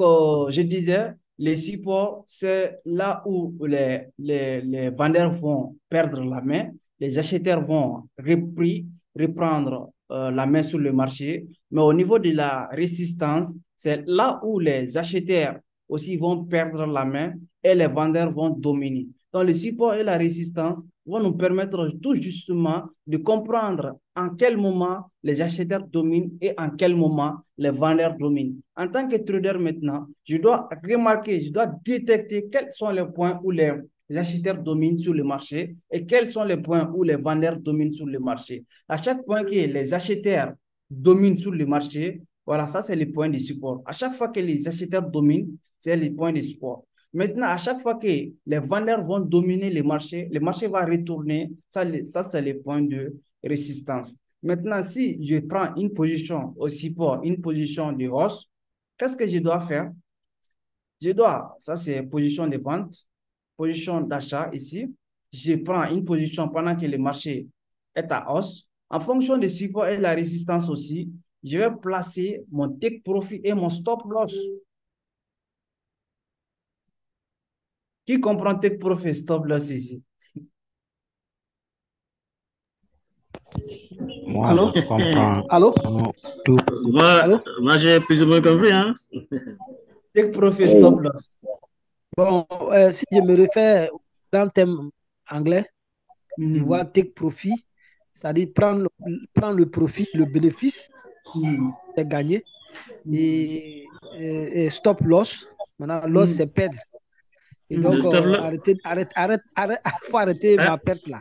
je disais, les supports, c'est là où les vendeurs vont perdre la main, les acheteurs vont reprendre la main sur le marché. Mais au niveau de la résistance, c'est là où les acheteurs aussi vont perdre la main et les vendeurs vont dominer. Donc, le support et la résistance vont nous permettre tout justement de comprendre en quel moment les acheteurs dominent et en quel moment les vendeurs dominent. En tant que trader maintenant, je dois remarquer, je dois détecter quels sont les points où les acheteurs dominent sur le marché et quels sont les points où les vendeurs dominent sur le marché. À chaque point que les acheteurs dominent sur le marché, voilà, ça c'est le point de support. À chaque fois que les acheteurs dominent, c'est le point de support. Maintenant, à chaque fois que les vendeurs vont dominer le marché va retourner. Ça c'est le point de résistance. Maintenant, si je prends une position au support, une position de hausse, qu'est-ce que je dois faire? Ça c'est position de vente, position d'achat ici. Je prends une position pendant que le marché est à hausse. En fonction du support et de la résistance aussi, je vais placer mon take profit et mon stop loss. Qui comprend take profit et stop loss ici? Moi, Allô? je comprends Allô? tout. Allô? Moi j'ai plus ou moins compris. Hein. Take profit, stop loss. Bon, si je me réfère dans le thème anglais, je vois take profit, c'est-à-dire prendre le profit, le bénéfice, c'est gagner. Et stop loss, maintenant, loss, c'est perdre. Et donc, faut arrêter ma perte là.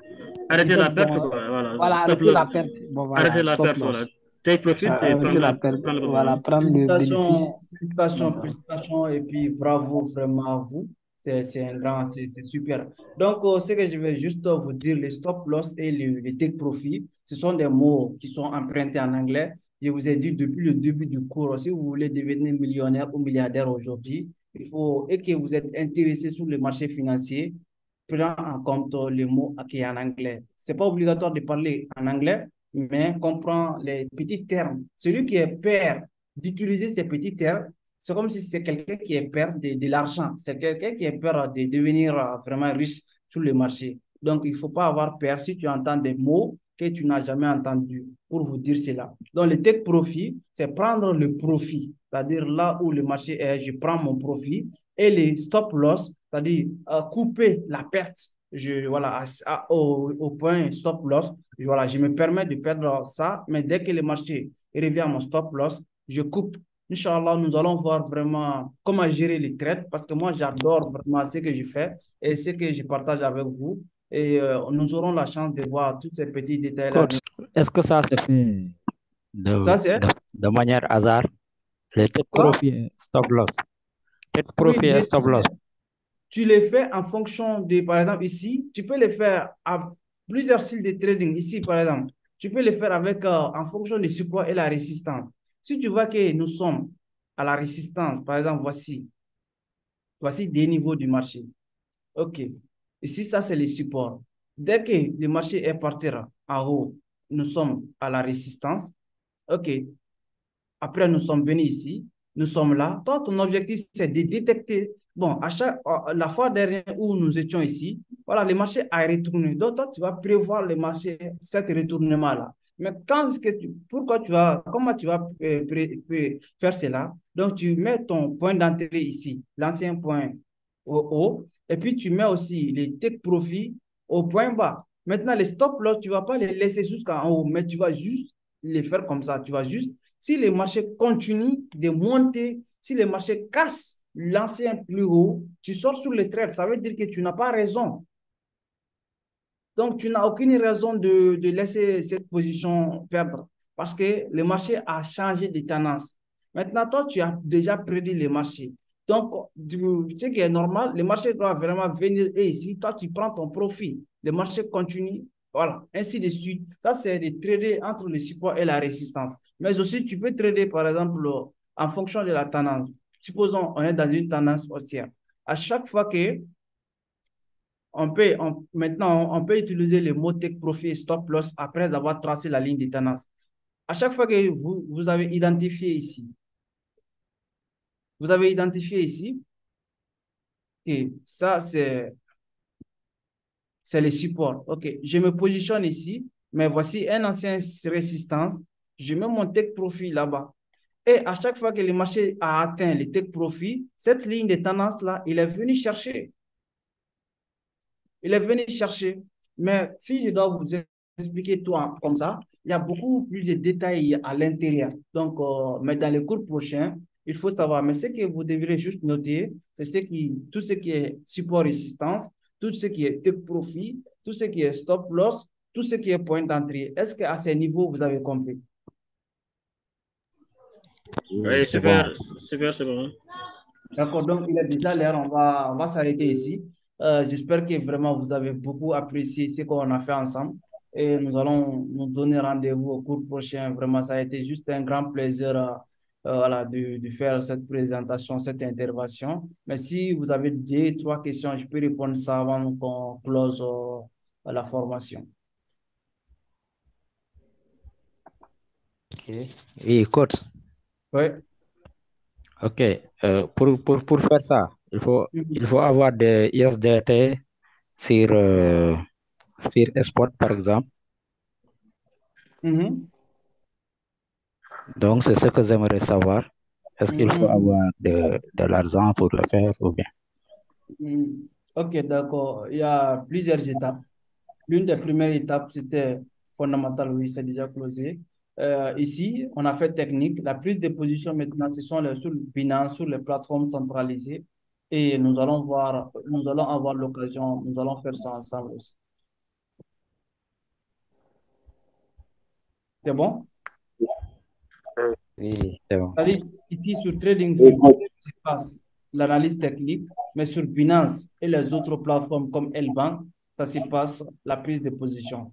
Arrêtez la Donc, perte, bon, quoi. Voilà, Stop arrêter loss. la perte. Bon, voilà, Arrêtez la stop perte, voilà. loss. Take profit, c'est Arrêter la perte. prendre le Voilà, prendre le bénéfice. Félicitations et puis bravo vraiment à vous. C'est un grand, c'est super. Donc, ce que je vais juste vous dire, les stop loss et les take profit, ce sont des mots qui sont empruntés en anglais. Je vous ai dit depuis le début du cours, si vous voulez devenir millionnaire ou milliardaire aujourd'hui, il faut, et que vous êtes intéressé sur le marché financier, prenez en compte les mots qui sont en anglais. C'est pas obligatoire de parler en anglais, mais comprend les petits termes. Celui qui est père d'utiliser ces petits termes, c'est comme si c'est quelqu'un qui est père de l'argent. C'est quelqu'un qui est peur de devenir vraiment riche sur le marché. Donc, il ne faut pas avoir peur si tu entends des mots que tu n'as jamais entendus pour vous dire cela. Donc, le take profit, c'est prendre le profit. C'est-à-dire là où le marché est, je prends mon profit. Et les stop loss, c'est-à-dire couper la perte voilà, au point stop loss, voilà, je me permets de perdre ça, mais dès que le marché revient à mon stop loss, je coupe. Inch'Allah, nous allons voir vraiment comment gérer les trades parce que moi, j'adore vraiment ce que je fais et ce que je partage avec vous. Et nous aurons la chance de voir tous ces petits détails-là. Coach, est-ce que ça se fait Ça, c'est... de manière hasard? Le take Quoi? profit, stop loss. Take Oui, profit et stop loss. tu les fais en fonction de, par exemple, ici, tu peux les faire à plusieurs styles de trading. Ici, par exemple, tu peux les faire avec, en fonction du support et la résistance. Si tu vois que nous sommes à la résistance, par exemple, voici des niveaux du marché. OK. Ici, ça, c'est le support. Dès que le marché est parti en haut, nous sommes à la résistance. OK. Après, nous sommes venus ici, nous sommes là. Toi, ton objectif, c'est de détecter. Bon, la fois dernière où nous étions ici, voilà, le marché a retourné. Donc, toi, tu vas prévoir le marché, cet retournement-là. Mais comment tu vas faire cela? Donc, tu mets ton point d'entrée ici, l'ancien point au haut, et puis tu mets aussi les take profit au point bas. Maintenant, les stop loss, tu ne vas pas les laisser jusqu'en haut, mais tu vas juste les faire comme ça. Tu vas juste si le marché continue de monter, si le marché casse l'ancien plus haut, tu sors sur le trade. Ça veut dire que tu n'as pas raison. Donc, tu n'as aucune raison de laisser cette position perdre parce que le marché a changé de tendance. Maintenant, toi, tu as déjà prédit le marché. Donc, ce qui est normal, le marché doit vraiment venir et ici, toi, tu prends ton profit. Le marché continue, voilà, ainsi de suite. Ça, c'est de trader entre le support et la résistance. Mais aussi, tu peux trader, par exemple, en fonction de la tendance. Supposons, on est dans une tendance haussière. À chaque fois que maintenant, on peut utiliser le mot take profit et stop loss après avoir tracé la ligne de tendance. À chaque fois que vous avez identifié ici, et ça, c'est le support. OK, je me positionne ici, mais voici un ancien résistance. Je mets mon take profit là-bas. Et à chaque fois que le marché a atteint le take profit, cette ligne de tendance-là, il est venu chercher. Il est venu chercher. Mais si je dois vous expliquer tout comme ça, il y a beaucoup plus de détails à l'intérieur. Donc, mais dans les cours prochains, il faut savoir. Mais ce que vous devrez juste noter, c'est tout ce qui est support résistance, tout ce qui est take profit, tout ce qui est stop loss, tout ce qui est point d'entrée. Est-ce qu'à ces niveaux, vous avez compris? Oui, super, super, c'est bon. D'accord, donc il est déjà l'heure, on va s'arrêter ici. J'espère que vraiment vous avez beaucoup apprécié ce qu'on a fait ensemble et nous allons nous donner rendez-vous au cours prochain. Vraiment, ça a été juste un grand plaisir voilà, de faire cette présentation, cette intervention. Mais si vous avez deux, trois questions, je peux répondre ça avant qu'on close la formation. Ok. Oui, coach. Oui. Ok. Pour faire ça, il faut avoir des ISDT sur Spot, par exemple. Mhm. Donc, c'est ce que j'aimerais savoir. Est-ce qu'il faut Mhm. avoir de l'argent pour le faire ou bien? Mhm. Ok, d'accord. Il y a plusieurs étapes. L'une des premières étapes, c'était fondamental, oui, c'est déjà closé. Ici, on a fait technique. La prise de position maintenant, ce sont sur le Binance, sur les plateformes centralisées. Et nous allons voir, nous allons avoir l'occasion, nous allons faire ça ensemble aussi. C'est bon? Oui, c'est bon. C'est-à-dire, ici, sur Et TradingView, se passe l'analyse technique, mais sur Binance et les autres plateformes comme Elbank, ça se passe la prise de position.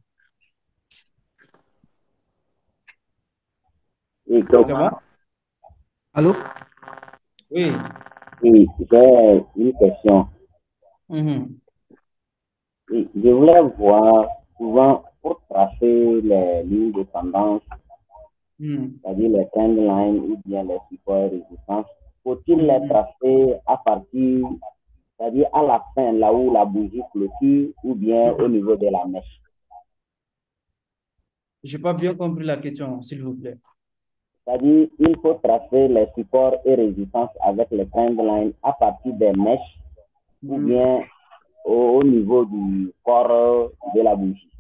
donc, C'est bon? Allô? Oui. oui, j'ai une question. Mhm. Oui, je voulais voir souvent pour tracer les lignes de tendance, Mhm. c'est-à-dire les trend lines ou bien les supports et résistances, faut-il les Mhm. tracer à partir, c'est-à-dire à la fin, là où la bougie clôture, ou bien au Mhm. niveau de la mèche? Je n'ai pas bien compris la question, s'il vous plaît. C'est-à-dire, il faut tracer les supports et résistances avec les trend lines à partir des mèches ou Mhm. bien au niveau du corps de la bougie.